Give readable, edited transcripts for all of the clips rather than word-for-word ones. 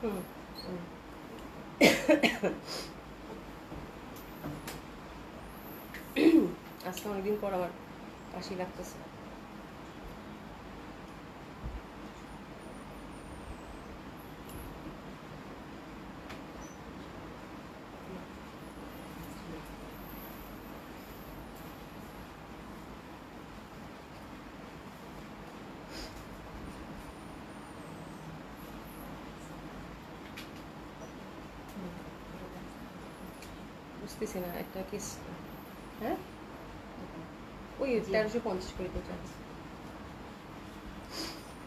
হুম। আজকে অনেকদিন পর আমার কাশি লাগতেছে। বুঝতেছি না একটা কিস। হ্যাঁ, ওই 1350 করে তো চার্জ।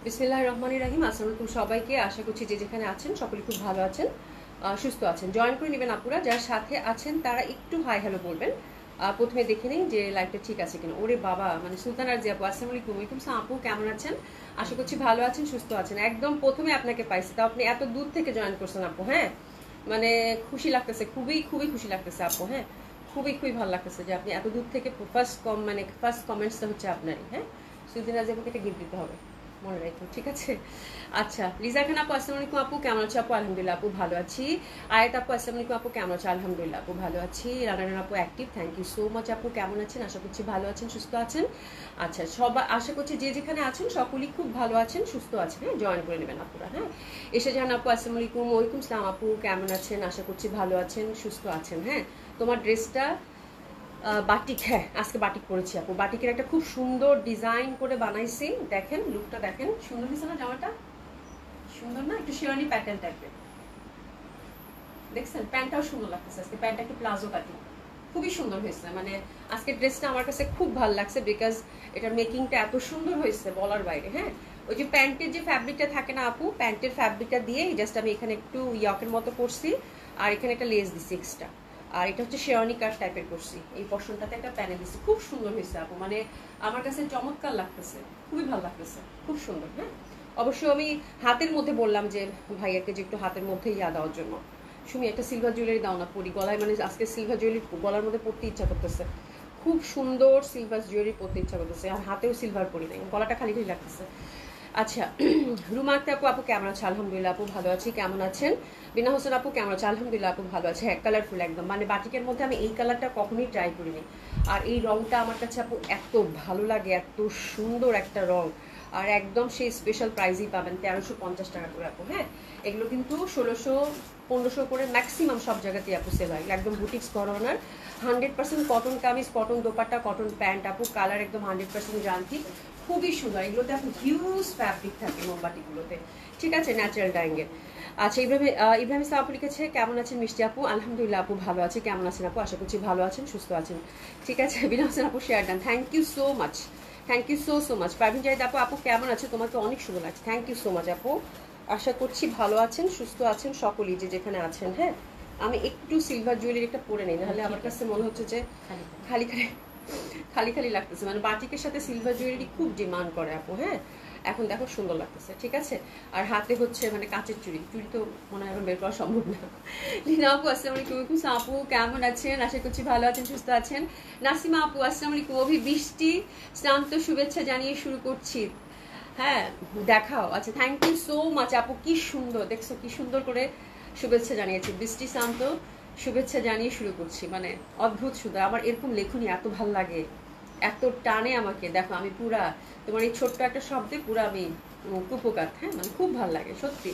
বিসমিল্লাহির রহমানির রহিম। আসসালামু আলাইকুম সবাইকে। আশা করছি যে যেখানে আছেন সকলে খুব ভালো আছেন, সুস্থ আছেন। জয়েন করে নেবেন আপুরা, যারা সাথে আছেন তারা একটু হাই হ্যালো বলবেন। প্রথমে দেখে নিন যে লাইভটা ঠিক আছে কিনা। ওরে বাবা, মানে সুলতান আর জি আপু, আসসালামু আলাইকুম। ওয়ালাইকুম সালাম আপু, কেমন আছেন? আশা করছি ভালো আছেন, সুস্থ আছেন। একদম প্রথমে আপনাকে পাইছি, তো আপনি এত দূর থেকে জয়েন করছেন আপু। হ্যাঁ, মানে খুশি লাগতেছে, খুবই খুবই খুশি লাগতেছে আপু। হ্যাঁ, খুবই খুবই ভালো লাগতেছে যে আপনি এত দূর থেকে ফার্স্ট কমেন্টসটা হচ্ছে আপনারই। হ্যাঁ, সুলতান আর জি আপুকে এটা গিফট দিতে হবে, মনে রাখো, ঠিক আছে? আচ্ছা, লিজা খান আপু, আসসালামু আলাইকুম আপু, কেমন আছো আপু? আলহামদুলিল্লাহ আপু ভালো আছি। আয়াত আপু, আসসালামু আলাইকুম আপু, কেমন আছো? আলহামদুলিল্লাহ আপু ভালো আছি। রানা আপু active, thank you so much আপু, কেমন আছেন? আশা করছি ভালো আছেন, সুস্থ আছেন। আচ্ছা, সবাই আশা করছি যে যেখানে আছেন সকলেই খুব ভালো আছেন, সুস্থ আছেন। হ্যাঁ, জয়েন করে নেবেন আপুরা। হ্যাঁ, এসে যান আপু, আসসালামু আলাইকুম। ওয়ালাইকুম সালাম আপু, কেমন আছেন? আশা করছি ভালো আছেন, সুস্থ আছেন। হ্যাঁ, তোমার ড্রেসটা বাটিক, হ্যাঁ আজকে বাটিক পরেছি আপু। বাটিকের একটা খুব সুন্দর ডিজাইন করে বানাইছি, দেখেন লুকটা দেখেন, সুন্দর হয়েছে না জামাটা? সুন্দর না? একটু শেরানি প্যাটার্ন টাইপের, দেখছেন? প্যান্টটাও সুন্দর লাগতেছে আজকে, প্যান্টটা একটু প্লাজো কাটিং, খুবই সুন্দর হয়েছে। মানে আজকে ড্রেসটা আমার কাছে খুব ভালো লাগছে, বিকজ এটার মেকিংটা এত সুন্দর হয়েছে বলার বাইরে। হ্যাঁ, ওই যে প্যান্টের যে ফ্যাব্রিকটা থাকে না আপু, প্যান্টের ফ্যাব্রিকটা দিয়ে জাস্ট আমি এখানে একটু ইয়কের মতো করছি, আর এখানে একটা লেস দিছি এক্সট্রা, আর এটা হচ্ছে শেরানি কাট টাইপের করছি। এই পশনটাতে একটা প্যানেল দিছি, খুব সুন্দর হয়েছে আপু। মানে আমার কাছে চমৎকার লাগতেছে, খুবই ভালো লাগতেছে, খুব সুন্দর। হ্যাঁ, অবশ্য আমি হাতের মধ্যে বললাম যে ভাইয়াকে যে একটু হাতের মধ্যে ইয়া দেওয়ার জন্য, সুমি একটা সিলভার জুয়েলারি দাও না পরি গলায়, মানে আজকে সিলভার জুয়েলারি গলার মধ্যে পরতে ইচ্ছা করতেছে, খুব সুন্দর সিলভার জুয়েলারি পরতে ইচ্ছা করতেছে, আর হাতেও সিলভার পরি নাই, গলাটা খালি খালি লাগতেছে। আচ্ছা, রুমা আক্তার আপু, আপু কেমন আছে? আলহামদুলিল্লাহ আপু ভালো আছি, কেমন আছেন? বিনা হোসেন আপু কেমন আছে? আলহামদুলিল্লাহ আপু ভালো আছে। হ্যাঁ, কালারফুল একদম, মানে বাটিকের মধ্যে আমি এই কালারটা কখনোই ট্রাই করিনি, আর এই রংটা আমার কাছে আপু এত ভালো লাগে, এত সুন্দর একটা রং, আর একদম সেই স্পেশাল প্রাইজই পাবেন 1350 টাকা করে আপু। হ্যাঁ, এগুলো কিন্তু 1600-1500 করে ম্যাক্সিমাম সব জায়গাতেই আপু সেল হয়, একদম বুটিক্স ঘরানার 100% cotton kameez, cotton dupatta, cotton pant আপু, কালার একদম 100% গ্যারান্টি, খুবই সুন্দর। এগুলোতে আপু হিউজ ফ্যাব্রিক থাকে মোমবাতিগুলোতে, ঠিক আছে, ন্যাচারাল ডাইংয়ের। আচ্ছা, ইব্রাহিম ইসলাম আপু লিখেছে, কেমন আছেন মিষ্টি আপু? আলহামদুলিল্লাহ আপু ভালো আছে, কেমন আছেন আপু? আশা করছি ভালো আছেন, সুস্থ আছেন, ঠিক আছে। বিনা হোসেন আপু share done, thank you so much, thank you so much. Parvin Zahid আপু, আপু কেমন আছে? তোমাকে অনেক সুন্দর লাগছে, থ্যাংক ইউ সো মাচ আপু। আশা করছি ভালো আছেন, সুস্থ আছেন সকলেই যে যেখানে আছেন। হ্যাঁ, আমি একটু সিলভার জুয়েলারি একটা পরে নেই, নাহলে আমার কাছে মনে হচ্ছে যে খালি খালি খালি খালি লাগতেছে। মানে বাটিকের সাথে সিলভার জুয়েলারি খুব ডিমান্ড করে আপু। হ্যাঁ, এখন দেখো সুন্দর লাগতেছে, ঠিক আছে। আর হাতে হচ্ছে মানে কাচের চুড়ি, চুড়ি তো মনে হয় এখন বের করা সম্ভব না। লিনা আপু, আসসালামু আলাইকুম। আপু কেমন আছেন? আশা করছি ভালো আছেন, সুস্থ আছেন। নাসিমা আপু, আসসালামু আলাইকুম। অভি বৃষ্টি স্নান্ত শুভেচ্ছা জানিয়ে শুরু করছি। হ্যাঁ, দেখাও। আচ্ছা, থ্যাংক ইউ সো মাচ আপু, কি সুন্দর দেখছো, কি সুন্দর করে শুভেচ্ছা জানিয়েছি। বৃষ্টি শান্ত শুভেচ্ছা জানিয়ে শুরু করছি, মানে অদ্ভুত সুন্দর। আমার এরকম লেখনী এত ভাল লাগে, এত টানে আমাকে। দেখো আমি পুরা তোমার এই ছোট্ট একটা শব্দে পুরা আমি কুপকাত। হ্যাঁ, মানে খুব ভাল লাগে সত্যি,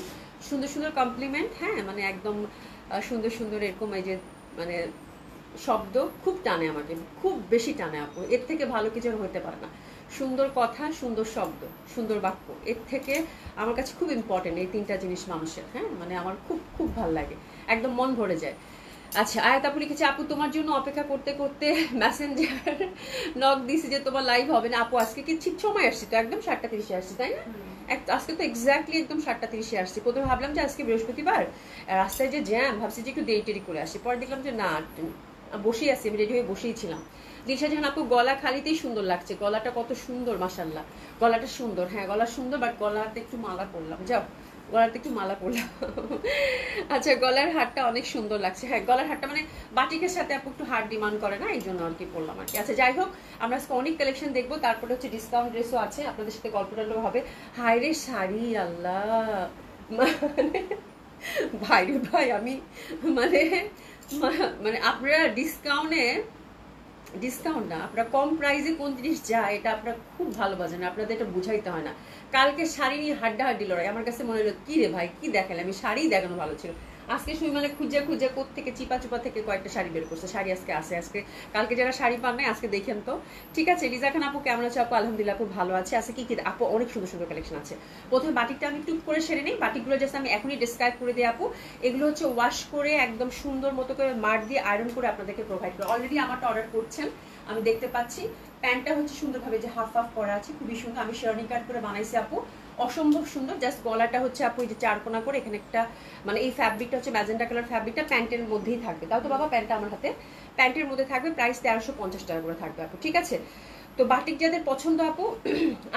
সুন্দর সুন্দর কমপ্লিমেন্ট। হ্যাঁ, মানে একদম সুন্দর সুন্দর এরকম এই যে মানে শব্দ খুব টানে আমাকে, খুব বেশি টানে আপু। এর থেকে ভালো কিছু আর হতে পারে না। সুন্দর কথা, সুন্দর শব্দ, সুন্দর বাক্য, এর থেকে আমার কাছে খুব ইম্পর্টেন্ট এই তিনটা জিনিস মানুষের। হ্যাঁ, মানে আমার খুব খুব ভালো লাগে, একদম মন ভরে যায়। আচ্ছা, আয়াত আপু লিখেছে, আপু তোমার জন্য অপেক্ষা করতে করতে মেসেঞ্জার নক দিছি যে তোমার লাইভ হবে না। আপু আজকে কি ঠিক সময় আসছি তো, একদম 7:30 আসছি, তাই না? আজকে তো এক্স্যাক্টলি একদম 7:30 আসছি। প্রথমে ভাবলাম যে আজকে বৃহস্পতিবার, রাস্তায় যে জ্যাম, ভাবছি যে একটু দেরি টেরি করে আসি। পরে দেখলাম যে না, বসেই আছি, আমি রেডি হয়ে বসেই ছিলাম। দিলশা জাহান আপু, গলা খালিতেই সুন্দর লাগছে, গলাটা কত সুন্দর, মাশাল্লাহ গলাটা সুন্দর। হ্যাঁ, গলা সুন্দর, বাট গলাতে একটু মালা পরলাম, যাও গলাতে একটু মালা পরলাম। আচ্ছা, গলার হারটা অনেক সুন্দর লাগছে। হ্যাঁ, গলার হারটা মানে বাটিকের সাথে আপু একটু হার ডিমান্ড করে না, এই জন্য আর কি পরলাম আর কি। আচ্ছা, যাই হোক, আমরা আজকে অনেক কালেকশন দেখবো, তারপরে হচ্ছে ডিসকাউন্ট ড্রেসও আছে, আপনাদের সাথে গল্প টল্প হবে। হায় রে শাড়ি, আল্লাহ, মানে ভাইরে ভাই, আমি মানে মানে আপনারা ডিসকাউন্ট না, আপনারা কম প্রাইসে কোন জিনিস যায় এটা আপনারা খুব ভালো বাজেন, আপনাদের এটা বুঝাইতে হয় না। কালকে শাড়ি নিয়ে হাড্ডাহাড্ডি লড়াই, আমার কাছে মনে হলো কি রে ভাই কি দেখালে, আমি শাড়ি দেখানো ভালো ছিল। আজকে শুই মানে খুঁজে খুঁজে কোত্থেকে চিপা চুপা থেকে কয়েকটা শাড়ি বের করছে, শাড়ি আজকে আসে। আজকে কালকে যারা শাড়ি পান নাই আজকে দেখেন তো। ঠিক আছে, লিজা খান আপু কেমন আছে? আপু আলহামদুলিল্লাহ আপু ভালো আছে। আজকে কি কি আপু অনেক সুন্দর সুন্দর কালেকশন আছে। প্রথমে বাটিকটা আমি টুক করে সেরে নিই, বাটিকগুলো জাস্ট আমি এখনই ডিসক্রাইব করে দিই আপু। এগুলো হচ্ছে ওয়াশ করে একদম সুন্দর মতো করে মার দিয়ে আয়রন করে আপনাদেরকে প্রোভাইড করে। অলরেডি আমারটা অর্ডার করছেন আমি দেখতে পাচ্ছি। প্যান্টটা হচ্ছে সুন্দরভাবে যে হাফ হাফ করা আছে, খুবই সুন্দর। আমি শেরনি কাট করে বানাইছি আপু, অসম্ভব সুন্দর। জাস্ট গলাটা হচ্ছে আপু এই যে চারকোনা করে, এখানে একটা মানে এই ফ্যাব্রিকটা হচ্ছে ম্যাজেন্টা কালার ফ্যাব্রিকটা প্যান্টের মধ্যেই থাকবে। তাও তো বাবা প্যান্টটা আমার হাতে, প্যান্টের মধ্যে থাকবে। প্রাইস 1350 টাকা করে থাকবে আপু। ঠিক আছে, তো বাটিক যাদের পছন্দ আপু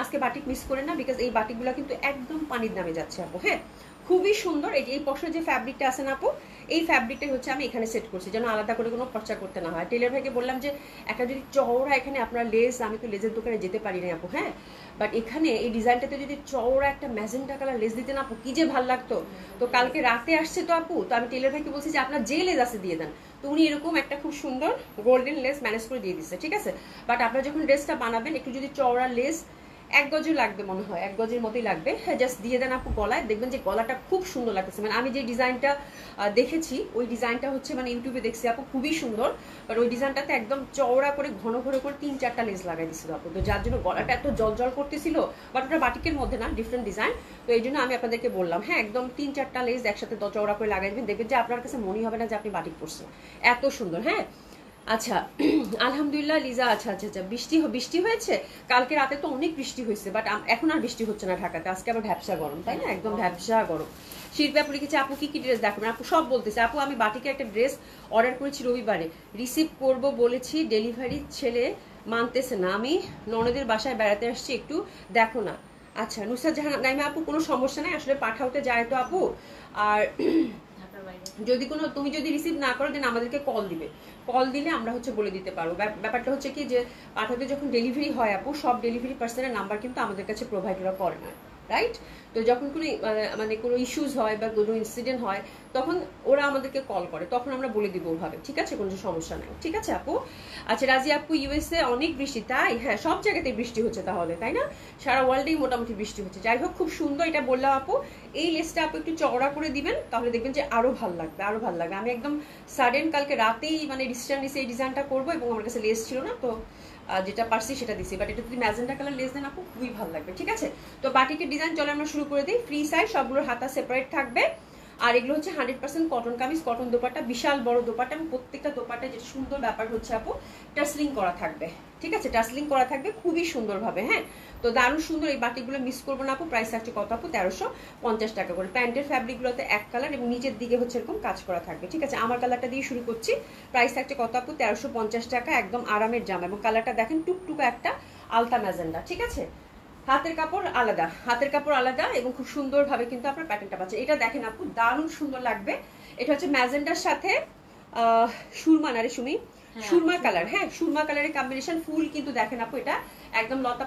আজকে বাটিক মিস করে না, বিকজ এই বাটিকগুলো কিন্তু একদম পানির দামে যাচ্ছে আপু। হ্যাঁ, খুবই সুন্দর। এই যে এই পশর যে ফ্যাব্রিকটা আছে না আপু, এই ফ্যাব্রিকটাই হচ্ছে আমি এখানে সেট করছি, যেন আলাদা করে কোনো খরচা করতে না হয়। টেলার ভাইকে বললাম যে একটা যদি চওড়া এখানে আপনার লেস, আমি তো লেজের দোকানে যেতে পারি না আপু। হ্যাঁ, বাট এখানে এই ডিজাইনটাতে যদি চওড়া একটা ম্যাজেন্টা কালার লেস দিতেন আপু, কি যে ভালো লাগতো। তো কালকে রাতে আসছে তো আপু, তো আমি টেলার ভাইকে বলছি যে আপনার যে লেস আছে দিয়ে দেন। তো উনি এরকম একটা খুব সুন্দর গোল্ডেন লেস ম্যানেজ করে দিয়ে দিচ্ছে। ঠিক আছে, বাট আপনারা যখন ড্রেসটা বানাবেন একটু যদি চওড়া লেস 1 গজও লাগবে মনে হয়, 1 গজের মতোই লাগবে। হ্যাঁ, জাস্ট দিয়ে দেন আপু গলায়, দেখবেন যে গলাটা খুব সুন্দর লাগতেছে। মানে আমি যে ডিজাইনটা দেখেছি ওই ডিজাইনটা হচ্ছে মানে ইউটিউবে দেখছি আপু, খুবই সুন্দর। বাট ওই ডিজাইনটাতে একদম চওড়া করে ঘন ঘন করে 3-4টা লেস লাগাই দিছিল আপু, তো যার জন্য গলাটা এত জল জল করতেছিল। বাট ওটা বাটিকের মধ্যে না, ডিফারেন্ট ডিজাইন। তো এই জন্য আমি আপনাদেরকে বললাম হ্যাঁ, একদম 3-4টা লেস একসাথে চওড়া করে লাগাই দেবেন, দেখবেন যে আপনার কাছে মনেই হবে না যে আপনি বাটিক পরছেন, এত সুন্দর। হ্যাঁ, আচ্ছা আলহামদুলিল্লাহ লিজা। আচ্ছা আচ্ছা আচ্ছা, বৃষ্টি হয়েছে কালকে রাতে, তো অনেক বৃষ্টি হয়েছে, বাট এখন আর বৃষ্টি হচ্ছে না ঢাকাতে। আজকে আবার ভ্যাপসা গরম, তাই না? একদম ভ্যাপসা গরম। শিল্পী আপু লিখেছে আপু কি কি ড্রেস দেখাবেন? আপু সব বলতেছে। আপু আমি বাটিকে একটা ড্রেস অর্ডার করেছি রবিবারে, রিসিভ করব বলেছি, ডেলিভারি ছেলে মানতেছে না। আমি ননদের বাসায় বেড়াতে আসছি, একটু দেখো না। আচ্ছা নুসরাত জাহান নাইমা আপু কোনো সমস্যা নাই, আসলে পাঠাওতে যায় তো আপু। আর যদি কোনো তুমি যদি রিসিভ না করো দেন আমাদেরকে কল দিবে, কল দিলে আমরা হচ্ছে বলে দিতে পারবো। ব্যাপারটা হচ্ছে কি যে পাঠাতে যখন ডেলিভারি হয় আপু, সব ডেলিভারি পার্সনের নাম্বার কিন্তু আমাদের কাছে প্রোভাইড করা করে না, রাইট? তো যখন কোনো মানে কোনো ইস্যুস হয় বা কোনো ইনসিডেন্ট হয় তখন ওরা আমাদেরকে কল করে, তখন আমরা বলে দিব ওভাবে। ঠিক আছে, কোনো সমস্যা নাই। ঠিক আছে আপু। আচ্ছা রাজি আপু ইউএসএ অনেক বৃষ্টি, তাই? হ্যাঁ, সব জায়গাতে বৃষ্টি হচ্ছে তাহলে, তাই না? সারা ওয়ার্ল্ডেই মোটামুটি বৃষ্টি হচ্ছে। যাই হোক, খুব সুন্দর এটা বললাম আপু। এই লেসটা আপু একটু চওড়া করে দিবেন, তাহলে দেখবেন যে আরো ভালো লাগবে, আরো ভালো লাগবে। আমি একদম সাডেন কালকে রাতেই মানে ডিসিশন নিয়েছি এই ডিজাইনটা করবো, এবং আমার কাছে লেস ছিল না, তো যেটা পারছি সেটা দিছি। বাট এটা যদি ম্যাজেন্টা কালার লেস দেন আপু খুবই ভালো লাগবে। ঠিক আছে, তো বাটিকের ডিজাইন চলে আমরা শুরু করে দিই। ফ্রি সাইজ, সবগুলোর হাতা সেপারেট থাকবে। আর এগুলো হচ্ছে 100% কটন কামিজ, কটন দোপাট্টা, বিশাল বড় দোপাট্টা, এবং প্রত্যেকটা দোপাট্টায় যেটা সুন্দর ব্যাপার হচ্ছে আপু টাসলিং করা থাকবে। ঠিক আছে, টাসলিং করা থাকবে খুবই সুন্দরভাবে। হ্যাঁ, তো দারুণ সুন্দর। এই বাটিকগুলো মিস করবো না আপু। প্রাইস থাকছে কত আপু? 1350 টাকা করে। প্যান্টের ফ্যাব্রিকগুলোতে এক কালার এবং নিচের দিকে হচ্ছে এরকম কাজ করা থাকবে। ঠিক আছে, আমার কালারটা দিয়ে শুরু করছি। প্রাইস থাকছে কত আপু? 1350 টাকা। একদম আরামের জামা, এবং কালারটা দেখেন টুকটুকা একটা আলতা ম্যাজেন্ডা। ঠিক আছে, হাতের কাপড় আলাদা, হাতের কাপড় আলাদা, এবং খুব সুন্দরভাবে কিন্তু আপনার প্যাটার্নটা পাচ্ছে। এটা দেখেন আপু দারুণ সুন্দর লাগবে। এটা হচ্ছে ম্যাজেন্ডার সাথে সুরমা, না রে সুমি, সুরমা কালার। হ্যাঁ, সুরমা কালারের কম্বিনেশন। ফুল কিন্তু দেখেন আপু এটা একদম লতা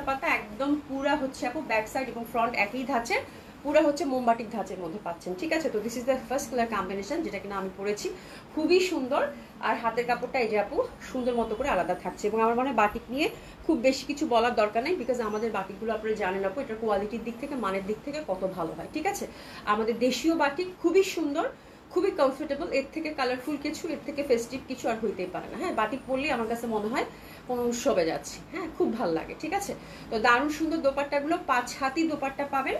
পাতা একদম পুরা হচ্ছে আপু ব্যাক সাইড এবং ফ্রন্ট একই ধাঁচের, পুরো হচ্ছে মোমবাটিক ধাঁচের মধ্যে পাচ্ছেন। ঠিক আছে, তো this is the first colour combination, যেটা কিনা আমি পরেছি, খুবই সুন্দর। আর হাতের কাপড়টা এই যে আপু সুন্দর মতো করে আলাদা থাকছে। এবং আমার মনে হয় বাটিক নিয়ে খুব বেশি কিছু বলার দরকার নেই, বিকজ আমাদের বাটিকগুলো আপনারা জানেন আপু এটার কোয়ালিটির দিক থেকে, মানের দিক থেকে কত ভালো হয়। ঠিক আছে, আমাদের দেশীয় বাটিক খুবই সুন্দর, খুবই কমফোর্টেবল। এর থেকে কালারফুল কিছু, এর থেকে ফেস্টিভ কিছু আর হইতেই পারে না। হ্যাঁ, বাটিক পরলেই আমার কাছে মনে হয় কোনো উৎসবে যাচ্ছি। হ্যাঁ, খুব ভালো লাগে। ঠিক আছে, তো দারুণ সুন্দর দোপাট্টাগুলো 5 হাতি দোপাট্টা পাবেন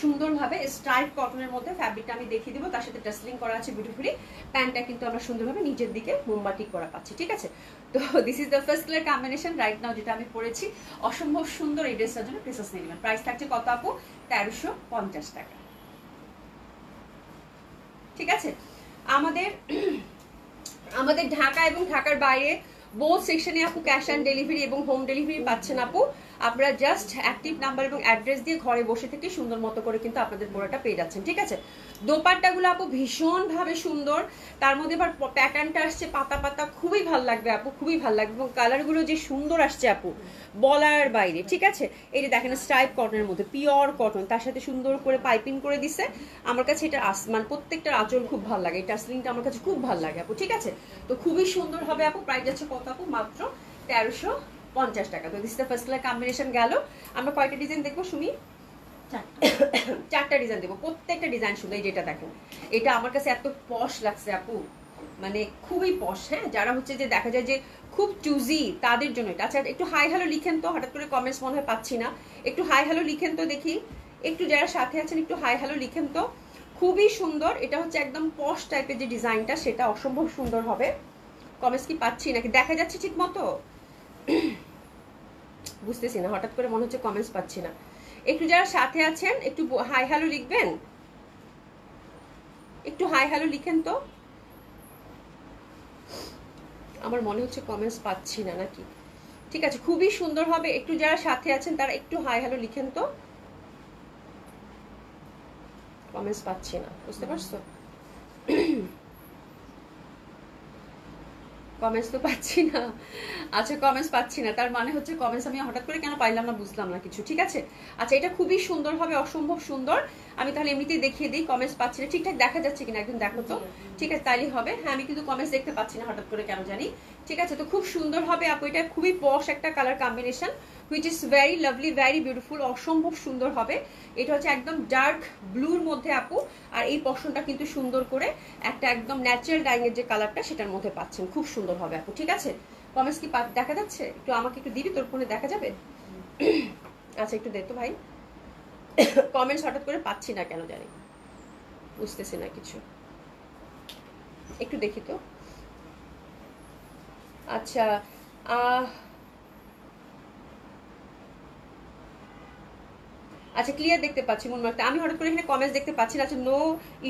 সুন্দরভাবে স্ট্রাইপ কটনের মধ্যে। ফ্যাব্রিকটা আমি দেখিয়ে দিব, তার সাথে টাসলিং করা আছে বিউটিফুলি। প্যান্টটা কিন্তু আমরা সুন্দরভাবে নিচের দিকে মোমবাটিক করা পাচ্ছি। ঠিক আছে, তো this is the first colour combination right now, যেটা আমি পরেছি। অসম্ভব সুন্দর। এই ড্রেসটার জন্য প্রেসাস নিয়ে নেবেন। প্রাইস থাকছে কত আপু? 1350 টাকা। ঠিক আছে, আমাদের ঢাকা এবং ঢাকার বাইরে বোথ সেকশনে আপু ক্যাশ অন ডেলিভারি এবং হোম ডেলিভারি পাচ্ছেন আপু। আপনারা জাস্ট অ্যাক্টিভ নাম্বার এবং অ্যাড্রেস দিয়ে ঘরে বসে থেকে সুন্দর মতো করে কিন্তু আপনাদের বোরকাটা পেয়ে যাচ্ছেন, ঠিক আছে। দোপাট্টাগুলো আপু ভীষণ ভাবে সুন্দর, তার মধ্যে এবার প্যাটার্নটা আসছে পাতা পাতা, খুবই ভালো লাগবে আপু, খুবই ভালো লাগবে। এবং কালারগুলো যে সুন্দর আসছে আপু বলার বাইরে, ঠিক আছে। এই যে দেখেন স্ট্রাইপ কটনের মধ্যে, পিওর কটন, তার সাথে সুন্দর করে পাইপিং করে দিছে। আমার কাছে এটা মানে প্রত্যেকটার আঁচল খুব ভালো লাগে, এই টাসলিংটা আমার কাছে খুব ভালো লাগে আপু, ঠিক আছে। তো খুবই সুন্দর হবে আপু। প্রাইস যাচ্ছে কত আপু? মাত্র 1350 টাকা। তো this the first colour combination গেল। আমরা কয়টা ডিজাইন দেখবো সুমি? 4টা ডিজাইন দেবো, প্রত্যেকটা ডিজাইন সুন্দর। এই যেটা দেখেন, এটা আমার কাছে এত পশ লাগছে আপু, মানে খুবই পশ। হ্যাঁ, যারা হচ্ছে যে দেখা যায় যে খুব চুজি তাদের জন্য এটা। আচ্ছা একটু হাই হ্যালো লিখেন তো, হঠাৎ করে কমেন্টস মনে হয় পাচ্ছি না, একটু হাই হ্যালো লিখেন তো দেখি, একটু যারা সাথে আছেন একটু হাই হ্যালো লিখেন তো। খুবই সুন্দর, এটা হচ্ছে একদম পশ টাইপের যে ডিজাইনটা সেটা অসম্ভব সুন্দর হবে। কমেন্টস কি পাচ্ছি নাকি, দেখা যাচ্ছে ঠিক মতো? বুঝতেছি না, হঠাৎ করে মনে হচ্ছে কমেন্টস পাচ্ছি না। একটু যারা সাথে আছেন একটু হাই হ্যালো লিখবেন, একটু হাই হ্যালো লিখেন তো। আমার মনে হচ্ছে কমেন্টস পাচ্ছি না নাকি, ঠিক আছে। খুবই সুন্দর হবে, একটু যারা সাথে আছেন তারা একটু হাই হ্যালো লিখেন তো। কমেন্টস পাচ্ছি না, বুঝতে পারছো? কমেন্টস তো পাচ্ছি না। আচ্ছা কমেন্টস পাচ্ছি না, তার মানে হচ্ছে কমেন্টস আমি হঠাৎ করে কেন পাইলাম না, বুঝলাম না কিছু, ঠিক আছে। আচ্ছা এটা খুবই সুন্দর হবে, অসম্ভব সুন্দর। আমি তাহলে এমনিতেই দেখিয়ে দিই, কমেন্টস পাচ্ছি না, ঠিকঠাক দেখা যাচ্ছে কিনা একদম দেখো তো। ঠিক আছে তাইলেই হবে। হ্যাঁ আমি কিন্তু কমেন্টস দেখতে পাচ্ছি না হঠাৎ করে কেন জানি, ঠিক আছে। তো খুব সুন্দর হবে আপু, এটা খুবই পশ একটা colour combination, which is very lovely, very beautiful, অসম্ভব সুন্দর হবে। এটা হচ্ছে একদম ডার্ক ব্লুর মধ্যে আপু, আর এই পশনটা কিন্তু সুন্দর করে একটা একদম ন্যাচারাল ডাইং এর যে কালারটা সেটার মধ্যে পাচ্ছেন, খুব সুন্দর হবে আপু, ঠিক আছে। কমেন্টস কি দেখা যাচ্ছে? একটু আমাকে একটু দিবি, তোর ফোনে দেখা যাবে? আচ্ছা একটু দে তো ভাই। কমেন্টস হঠাৎ করে পাচ্ছি না কেন জানি, বুঝতেছি না কিছু, একটু দেখি তো। আচ্ছা আচ্ছা ক্লিয়ার দেখতে পাচ্ছি মন মারতে, আমি হঠাৎ করে এখানে কমেন্টস দেখতে পাচ্ছি না। আচ্ছা নো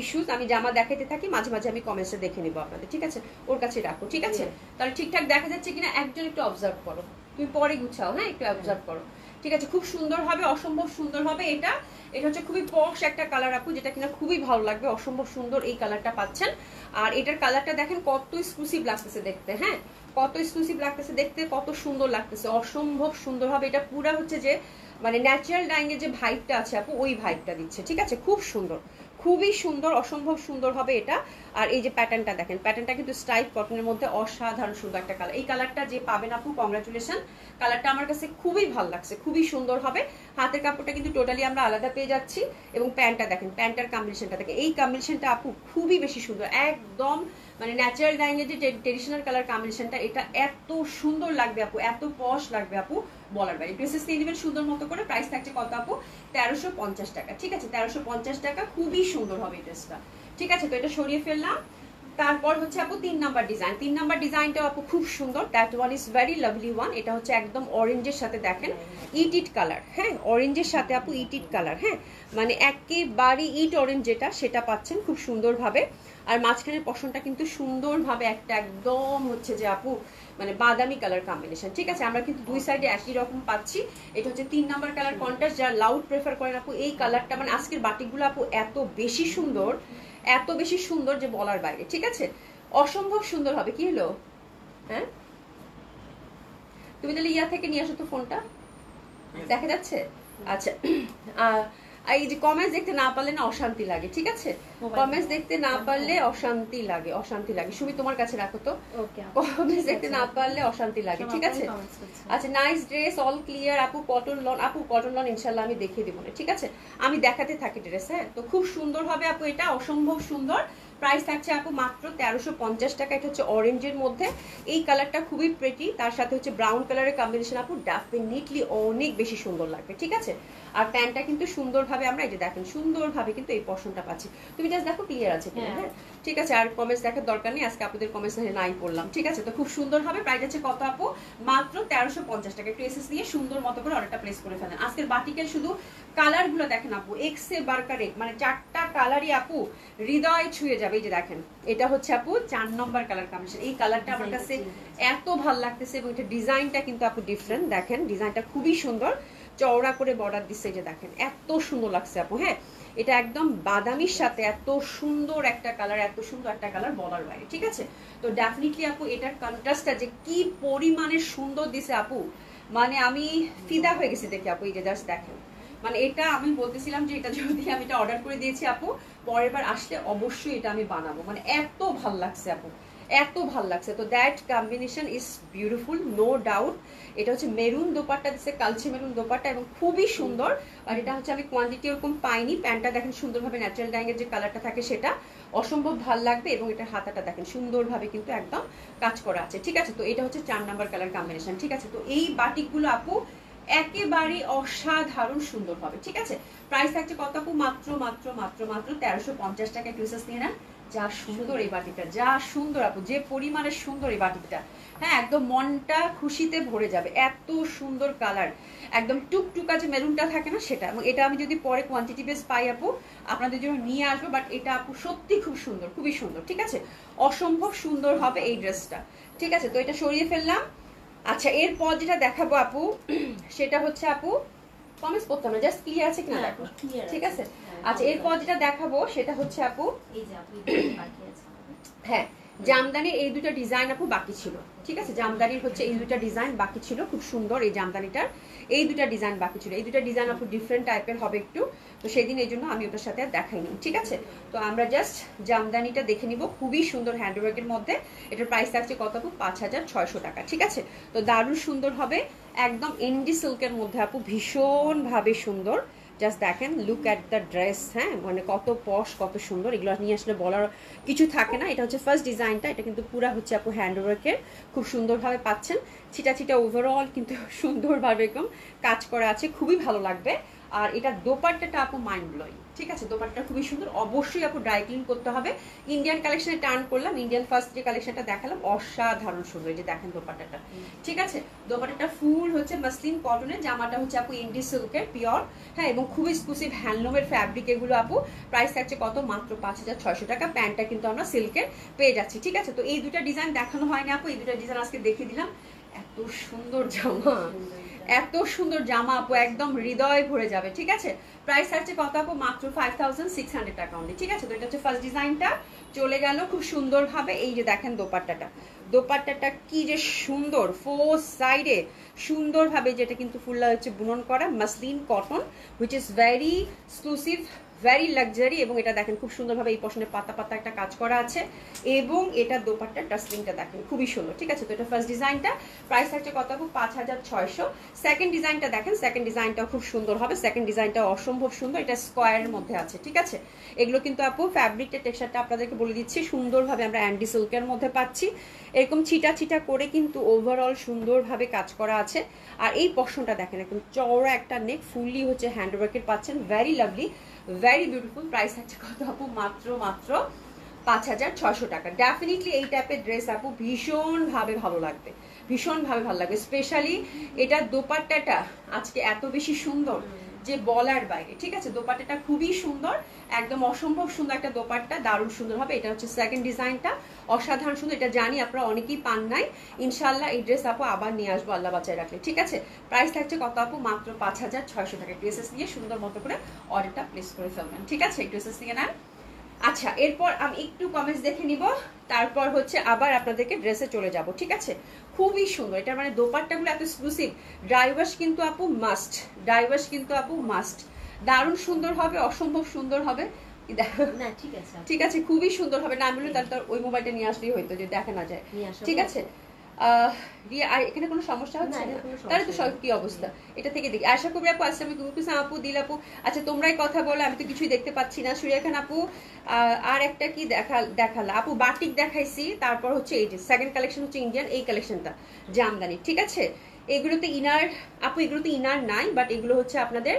ইস্যুস, আমি জামা দেখাইতে থাকি, মাঝে মাঝে আমি কমেন্টসে দেখে নিবো আপনাদের, ঠিক আছে। ওর কাছে রাখো, ঠিক আছে। তাহলে ঠিকঠাক দেখা যাচ্ছে কিনা একজন একটু অবজার্ভ করো, তুমি পরে গুছাও, হ্যাঁ একটু অবজার্ভ করো, ঠিক আছে। খুব সুন্দর হবে, অসম্ভব সুন্দর হবে। এটা এটা হচ্ছে খুবই পশ একটা কালার আপু, যেটা কিনা খুবই ভালো লাগবে, অসম্ভব সুন্দর এই কালারটা পাচ্ছেন। আর এটার কালারটা দেখেন কত এক্সক্লুসিভ লাগতেছে দেখতে, হ্যাঁ কত এক্সক্লুসিভ লাগতেছে দেখতে, কত সুন্দর লাগতেছে, অসম্ভব সুন্দর হবে। এটা পুরা হচ্ছে যে মানে ন্যাচারাল ডাইং এর যে ভাইবটা আছে আপু, ওই ভাইবটা দিচ্ছে, ঠিক আছে। খুব সুন্দর, খুবই সুন্দর, অসম্ভব সুন্দর হবে এটা। আর এই যে প্যাটার্নটা দেখেন, প্যাটার্নটা কিন্তু স্ট্রাইপ কটনের মধ্যে অসাধারণ সুন্দর একটা কালার। এই কালারটা যে পাবেন আপু কংগ্রাচুলেশন, কালারটা আমার কাছে খুবই ভালো লাগছে, খুবই সুন্দর হবে। হাতের কাপড়টা কিন্তু টোটালি আমরা আলাদা পেয়ে যাচ্ছি। এবং প্যান্টটা দেখেন, প্যান্টার কম্বিনেশনটা দেখেন, এই কম্বিনেশনটা আপু খুবই বেশি সুন্দর, একদম মানে ন্যাচারাল ডাইং এর যে ট্রেডিশনাল কালার কম্বিনেশনটা, এটা এত সুন্দর লাগবে আপু, এত পশ লাগবে আপু বলার বাইরে। ড্রেসেস নিয়ে নেবেন সুন্দর মতো করে। প্রাইস থাকছে কত আপু? 1350 টাকা, ঠিক আছে। 1350 টাকা, খুবই সুন্দর হবে এই ড্রেসটা, ঠিক আছে। তো এটা সরিয়ে ফেললাম। তারপর হচ্ছে আপু 3 নাম্বার ডিজাইন, 3 নাম্বার ডিজাইনটাও আপু খুব সুন্দর, that one is very lovely one. এটা হচ্ছে একদম অরেঞ্জের সাথে দেখেন ইট কালার, হ্যাঁ অরেঞ্জের সাথে আপু ইট কালার, হ্যাঁ মানে একেবারে ইট অরেঞ্জ যেটা সেটা পাচ্ছেন খুব সুন্দরভাবে। আর মাঝখানের পশনটা কিন্তু সুন্দরভাবে একটা একদম হচ্ছে যে আপু মানে বাদামি কালার কম্বিনেশন, ঠিক আছে। আমরা কিন্তু দুই সাইডে একই রকম পাচ্ছি। এটা হচ্ছে 3 নাম্বার কালার কন্ট্রাস্ট, যারা লাউড প্রেফার করেন আপু এই কালারটা, মানে আজকের বাটিকগুলো আপু এত বেশি সুন্দর, এত বেশি সুন্দর যে বলার বাইরে, ঠিক আছে। অসম্ভব সুন্দর হবে। কি হলো? হ্যাঁ তুমি তাহলে ইয়া থেকে নিয়ে আসো তো ফোনটা, দেখা যাচ্ছে? আচ্ছা এই যে কমেন্টস দেখতে না পারলে না অশান্তি লাগে, ঠিক আছে। কমেন্টস দেখতে না পারলে অশান্তি লাগে, অশান্তি লাগে। সুমি তোমার কাছে রাখো তো, কমেন্টস দেখতে না পারলে অশান্তি লাগে, ঠিক আছে। আচ্ছা নাইস ড্রেস, অল ক্লিয়ার আপু, কটন লন আপু, কটন লন ইনশাল্লাহ আমি দেখিয়ে দিব না, ঠিক আছে। আমি দেখাতে থাকি ড্রেস, হ্যাঁ। তো খুব সুন্দর হবে আপু, এটা অসম্ভব সুন্দর। প্রাইস থাকছে আপু মাত্র 1350 টাকা। এটা হচ্ছে অরেঞ্জের মধ্যে, এই কালারটা খুবই প্রেটি, তার সাথে হচ্ছে ব্রাউন কালারের কম্বিনেশন আপু ডেফিনেটলি অনেক বেশি সুন্দর লাগবে, ঠিক আছে। আর প্যান্টটা কিন্তু সুন্দরভাবে আমরা এই যে দেখেন সুন্দরভাবে কিন্তু এই পশনটা পাচ্ছি। তুমি জাস্ট দেখো ক্লিয়ার আছে কিনা, হ্যাঁ ঠিক আছে। আর কমেন্টস দেখার দরকার নেই, আজকে আপনাদের কমেন্টস নাই পড়লাম, ঠিক আছে। তো খুব সুন্দর হবে। প্রাইস আছে কত আপু? মাত্র 1350 টাকা। একটু এসএস দিয়ে সুন্দর মতো করে অর্ডারটা প্লেস করে ফেলেন। আজকের বাটিকের শুধু কালার গুলো দেখেন আপু, এক্সে বারকারে, মানে 4টা কালারই আপু হৃদয় ছুঁয়ে যাবে। যাবে। এই যে দেখেন এটা হচ্ছে আপু 4 নম্বর কালার কম্বিনেশন। এই কালারটা আমার কাছে এত ভালো লাগতেছে এবং এটা ডিজাইনটা কিন্তু আপু ডিফারেন্ট। দেখেন ডিজাইনটা খুবই সুন্দর, চওড়া করে বর্ডার দিচ্ছে। এই যে দেখেন এত সুন্দর লাগছে আপু। হ্যাঁ, এটা একদম বাদামির সাথে এত সুন্দর একটা কালার, এত সুন্দর একটা কালার বলার বাইরে। ঠিক আছে, তো ডেফিনেটলি আপু এটার কন্ট্রাস্টটা যে কি পরিমাণে সুন্দর দিছে আপু, মানে আমি ফিদা হয়ে গেছি দেখে আপু। এই যে জাস্ট দেখেন, মানে এটা আমি বলতেছিলাম যে এটা যদি আমি এটা অর্ডার করে দিয়েছি আপু, পরের বার আসলে অবশ্যই এটা আমি বানাবো। মানে এত ভাল লাগছে আপু, এত ভাল লাগছে। তো that combination is beautiful, no doubt. এটা হচ্ছে মেরুন দোপাট্টা দিচ্ছে, কালচে মেরুন দোপাট্টা এবং খুবই সুন্দর। আর এটা হচ্ছে আমি কোয়ান্টিটি এরকম পাইনি। প্যান্টটা দেখেন সুন্দরভাবে ন্যাচারাল ডাইং এর যে কালারটা থাকে সেটা অসম্ভব ভাল লাগবে এবং এটার হাতাটা দেখেন সুন্দরভাবে কিন্তু একদম কাজ করা আছে। ঠিক আছে, তো এটা হচ্ছে 4 নাম্বার কালার কম্বিনেশন। ঠিক আছে, তো এই বাটিকগুলো আপু একেবারে অসাধারণ সুন্দর হবে। ঠিক আছে, প্রাইস থাকছে কত আপু? মাত্র মাত্র মাত্র মাত্র 1350 টাকা। ক্রিসেস নিয়ে নেন। যা সুন্দর এই বাটিটা, যা সুন্দর আপু, যে পরিমাণে সুন্দর এই বাটিটা। হ্যাঁ, একদম মনটা খুশিতে ভরে যাবে, এত সুন্দর কালার, একদম টুকটুকা যে মেরুনটা থাকে না সেটা। এবং এটা আমি যদি পরে কোয়ান্টিটি বেস পাই আপু আপনাদের জন্য নিয়ে আসবো। বাট এটা আপু সত্যি খুব সুন্দর, খুবই সুন্দর। ঠিক আছে, অসম্ভব সুন্দর হবে এই ড্রেসটা। ঠিক আছে, তো এটা সরিয়ে ফেললাম। আচ্ছা, এরপর যেটা দেখাবো আপু সেটা হচ্ছে আপু কমেন্টস করতাম না, জাস্ট ক্লিয়ার আছে কিনা দেখো। ঠিক আছে, আচ্ছা এরপর যেটা দেখাবো সেটা হচ্ছে আপু হ্যাঁ জামদানির এই দুটো ডিজাইন আপু বাকি ছিল। ঠিক আছে, জামদানির হচ্ছে এই দুটো ডিজাইন বাকি ছিল, খুব সুন্দর এই জামদানিটার এই দুটো ডিজাইন বাকি ছিল। এই দুটো ডিজাইন আপু ডিফারেন্ট টাইপের হবে একটু, তো সেদিন এই জন্য আমি ওটার সাথে আর দেখাইনি। ঠিক আছে, তো আমরা জাস্ট জামদানিটা দেখে নিব, খুবই সুন্দর হ্যান্ডওয়ার্কের মধ্যে। এটার প্রাইস থাকছে কত আপু? 5600 টাকা। ঠিক আছে, তো দারুণ সুন্দর হবে, একদম ইন্ডি সিল্কের মধ্যে আপু, ভীষণ ভাবে সুন্দর। জাস্ট দেখেন, লুক অ্যাট দ্য ড্রেস। হ্যাঁ, মানে কত পশ, কত সুন্দর, এগুলো নিয়ে আসলে বলার কিছু থাকে না। এটা হচ্ছে ফার্স্ট ডিজাইনটা, এটা কিন্তু পুরো হচ্ছে আপু হ্যান্ডওয়ার্কের, খুব সুন্দরভাবে পাচ্ছেন। ছিটা ছিটা ওভারঅল কিন্তু সুন্দরভাবে এরকম কাজ করা আছে, খুবই ভালো লাগবে। আর এটা দোপাট্টাটা আপু মাইন্ড ব্লোয়িং। ঠিক আছে, দোপাট্টা খুবই সুন্দর, অবশ্যই আপু ড্রাই ক্লিন করতে হবে। ইন্ডিয়ান কালেকশনে টার্ন করলাম, ইন্ডিয়ান ফার্স্ট যে কালেকশনটা দেখালাম অসাধারণ সুন্দর। এই যে দেখেন দোপাট্টাটা। ঠিক আছে, দোপাট্টাটা ফুল হচ্ছে মাসলিন কটনের, জামাটা হচ্ছে আপু ইন্ডি সিল্কের পিওর। হ্যাঁ, এবং খুব এক্সক্লুসিভ হ্যান্ডলুমের ফ্যাব্রিক এগুলো আপু। প্রাইস থাকছে কত? মাত্র 5600 টাকা। প্যান্টটা কিন্তু আমরা সিল্কের পেয়ে যাচ্ছি। ঠিক আছে, তো এই দুটা ডিজাইন দেখানো হয়নি আপু, এই দুটা ডিজাইন আজকে দেখিয়ে দিলাম। এত সুন্দর জামা, এত সুন্দর জামা আপু, একদম হৃদয় ভরে যাবে। ঠিক আছে, প্রাইস থাকছে কত আপু? মাত্র 5600 টাকা অনলি। ঠিক আছে, তো এটা হচ্ছে ফার্স্ট ডিজাইনটা চলে গেল খুব সুন্দর ভাবে। এই যে দেখেন দোপাট্টাটা, দোপাট্টাটা কি যে সুন্দর, ফোর সাইডে সুন্দরভাবে, যেটা কিন্তু ফুলটা হচ্ছে বুনন করা muslin cotton, which is very exclusive, very luxury. এবং এটা দেখেন খুব সুন্দরভাবে এই পশনে পাতা পাতা একটা কাজ করা আছে এবং এটা দোপাট্টার টাসলিংটা দেখেন খুবই সুন্দর। ঠিক আছে, তো এটা ফার্স্ট ডিজাইনটা, প্রাইস থাকছে কত আপু? 5600। সেকেন্ড ডিজাইনটা দেখেন, সেকেন্ড ডিজাইনটাও খুব সুন্দর হবে, সেকেন্ড ডিজাইনটা অসম্ভব সুন্দর, এটা স্কোয়ারের মধ্যে আছে। ঠিক আছে, এগুলো কিন্তু আপু ফ্যাব্রিকটা টেক্সচারটা আপনাদেরকে বলে দিচ্ছি, সুন্দরভাবে আমরা অ্যান্ডি সিল্কের মধ্যে পাচ্ছি, এরকম ছিটা ছিটা করে কিন্তু ওভারঅল সুন্দরভাবে কাজ করা আছে। আর এই পশনটা দেখেন একদম চওড়া একটা নেক, ফুললি হচ্ছে হ্যান্ডওয়ার্কের পাচ্ছেন, very lovely, very beautiful. Price হচ্ছে কত আপু? মাত্র মাত্র 5600 টাকা। ডেফিনেটলি এই টাইপের ড্রেস আপু ভীষণ ভাবে ভালো লাগবে, ভীষণ ভাবে ভালো লাগবে। স্পেশালি এটা দোপাট্টাটা আজকে এত বেশি সুন্দর যে বলার বাইরে। ঠিক আছে, দোপাট্টাটা খুবই সুন্দর, একদম অসম্ভব সুন্দর একটা দোপাট্টা, দারুণ সুন্দর হবে। এটা হচ্ছে সেকেন্ড ডিজাইনটা, অসাধারণ সুন্দর। এটা জানি আপনারা অনেকেই পান নাই, ইনশাল্লাহ এই ড্রেস আপু আবার নিয়ে আসবো আল্লাহ বাঁচায় রাখলে। ঠিক আছে, প্রাইস থাকছে কত আপু? মাত্র 5600 টাকা। ড্রেসেস নিয়ে সুন্দর মতো করে অর্ডারটা প্লেস করে ফেলবেন। ঠিক আছে, ড্রেসেস নিয়ে নেন। আচ্ছা, এরপর আমি একটু কমেন্টস দেখে নিব, তারপর হচ্ছে আবার আপনাদেরকে ড্রেসে চলে যাব। ঠিক আছে, খুবই সুন্দর, এটা মানে দোপাট্টাগুলো এত এক্সক্লুসিভ। ড্রাইভার্স কিন্তু আপু মাস্ট, ড্রাইভার্স কিন্তু আপু মাস্ট, দারুণ সুন্দর হবে, অসম্ভব সুন্দর হবে। ঠিক আছে, খুবই সুন্দর হবে। না বললে তাহলে ওই মোবাইলটা নিয়ে আসলেই হয়তো, যে দেখা না যায়। ঠিক আছে, এখানে কোনো সমস্যা হচ্ছে না? তাহলে তো সব কি অবস্থা, এটা থেকে দেখি। আশা করি আপু আসসালামু আলাইকুম আপু, দিল আপু। আচ্ছা, তোমরাই কথা বলো, আমি তো কিছুই দেখতে পাচ্ছি না। সুরিয়া খান আপু, আর একটা কি দেখালা আপু? বাটিক দেখাইছি, তারপর হচ্ছে এই যে সেকেন্ড কালেকশন হচ্ছে ইন্ডিয়ান, এই কালেকশনটা জামদানি। ঠিক আছে, এগুলোতে ইনার আপু, এগুলোতে ইনার নাই, বাট এগুলো হচ্ছে আপনাদের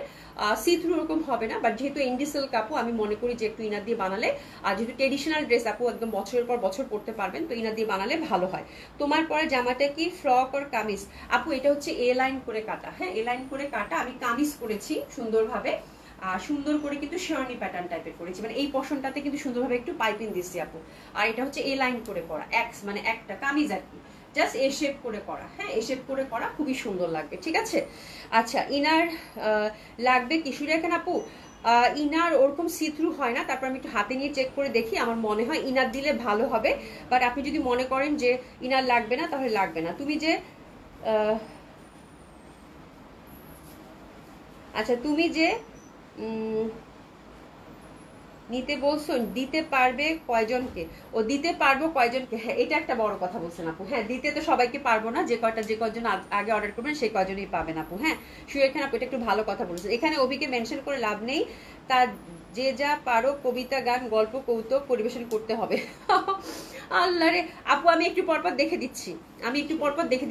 সি থ্রু ওরকম হবে না। বাট যেহেতু ইন্ডি সিল্ক আপু, আমি মনে করি যে একটু ইনার দিয়ে বানালে, আর যেহেতু ট্রেডিশনাল ড্রেস আপু একদম বছরের পর বছর পরতে পারবেন, তো ইনার দিয়ে বানালে ভালো হয়। তোমার পরে জামাটা কি ফ্রক আর কামিজ? আপু এটা হচ্ছে এ লাইন করে কাটা। হ্যাঁ, এ লাইন করে কাটা, আমি কামিজ করেছি সুন্দরভাবে। সুন্দর করে কিন্তু শেরওয়ানি প্যাটার্ন টাইপের করেছি, মানে এই পশনটাতে কিন্তু সুন্দরভাবে একটু পাইপিং দিচ্ছি আপু। আর এটা হচ্ছে এ লাইন করে করা, এক্স মানে একটা কামিজ আর কি, জাস্ট এ শেপ করে করা, হ্যাঁ এ শেপ করে করা, খুবই সুন্দর লাগবে, ঠিক আছে। আচ্ছা ইনার লাগবে কি সুরেখান আপু? ইনার ওরকম সি থ্রু হয় না, তারপর আমি একটু হাতে নিয়ে চেক করে দেখি, আমার মনে হয় ইনার দিলে ভালো হবে, বাট আপনি যদি মনে করেন যে ইনার লাগবে না তাহলে লাগবে না। তুমি যে আচ্ছা তুমি যে নিতে বলছো, দিতে পারবে কয়জনকে? ও দিতে পারবো কয়জনকে, হ্যাঁ এটা একটা বড় কথা বলছেন আপু। হ্যাঁ দিতে তো সবাইকে পারবো না, যে কয়জন আগে অর্ডার করবেন সেই কয়জনই পাবেন আপু। হ্যাঁ সুরেখান আপু এটা একটু ভালো কথা বলছেন। এখানে অভিকে মেনশন করে লাভ নেই, তার যে যা পারো কবিতা, গান, গল্প, কৌতুক পরিবেশন করতে হবে। আল্লাহ রে আপু, আমি একটু পরপর দেখে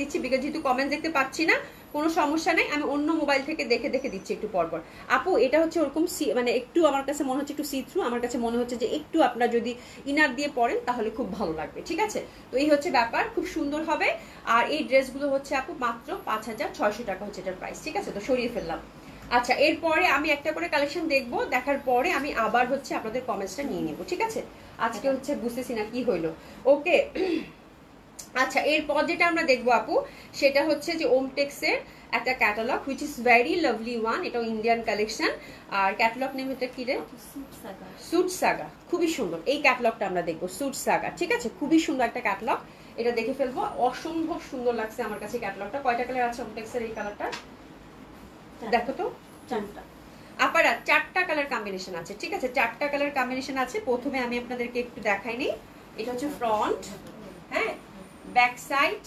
দিচ্ছি, বিকজ যেহেতু কমেন্ট দেখতে পাচ্ছি না, কোনো সমস্যা নেই, আমি অন্য মোবাইল থেকে দেখে দেখে দিচ্ছি একটু পরপর। আপু এটা হচ্ছে ওরকম মানে একটু আমার কাছে মনে হচ্ছে একটু সি থ্রু, আমার কাছে মনে হচ্ছে যে একটু আপনারা যদি ইনার দিয়ে পরেন তাহলে খুব ভালো লাগবে, ঠিক আছে। তো এই হচ্ছে ব্যাপার, খুব সুন্দর হবে। আর এই ড্রেসগুলো হচ্ছে আপু মাত্র 5600 টাকা হচ্ছে এটার প্রাইস, ঠিক আছে। তো সরিয়ে ফেললাম। আচ্ছা এরপরে আমি একটা করে কালেকশন দেখবো, দেখার পরে আমি আবার হচ্ছে আপনাদের কমেন্টসটা নিয়ে নেবো, ঠিক আছে। আজকে হচ্ছে বুঝতেছি না কি হইলো, ওকে। আচ্ছা এরপর যেটা আমরা দেখবো আপু, সেটা হচ্ছে যে ওমটেক্সের একটা catalogue, which is very lovely one, এটাও ইন্ডিয়ান কালেকশন। আর ক্যাটালগ নেম এটা কি রে? সুট সাগা, খুবই সুন্দর এই ক্যাটালগটা আমরা দেখবো, সুট সাগা, ঠিক আছে। খুবই সুন্দর একটা ক্যাটালগ, এটা দেখে ফেলবো, অসম্ভব সুন্দর লাগছে আমার কাছে ক্যাটালগটা। কয়টা কালার আছে ওমটেক্সের এই কালারটা? দেখো তো, 4টা আপারা, 4টা কালার কম্বিনেশন আছে, ঠিক আছে, 4টা কালার কম্বিনেশন আছে। প্রথমে আমি আপনাদেরকে একটু দেখাই নিই, এটা হচ্ছে ফ্রন্ট, হ্যাঁ ব্যাক সাইড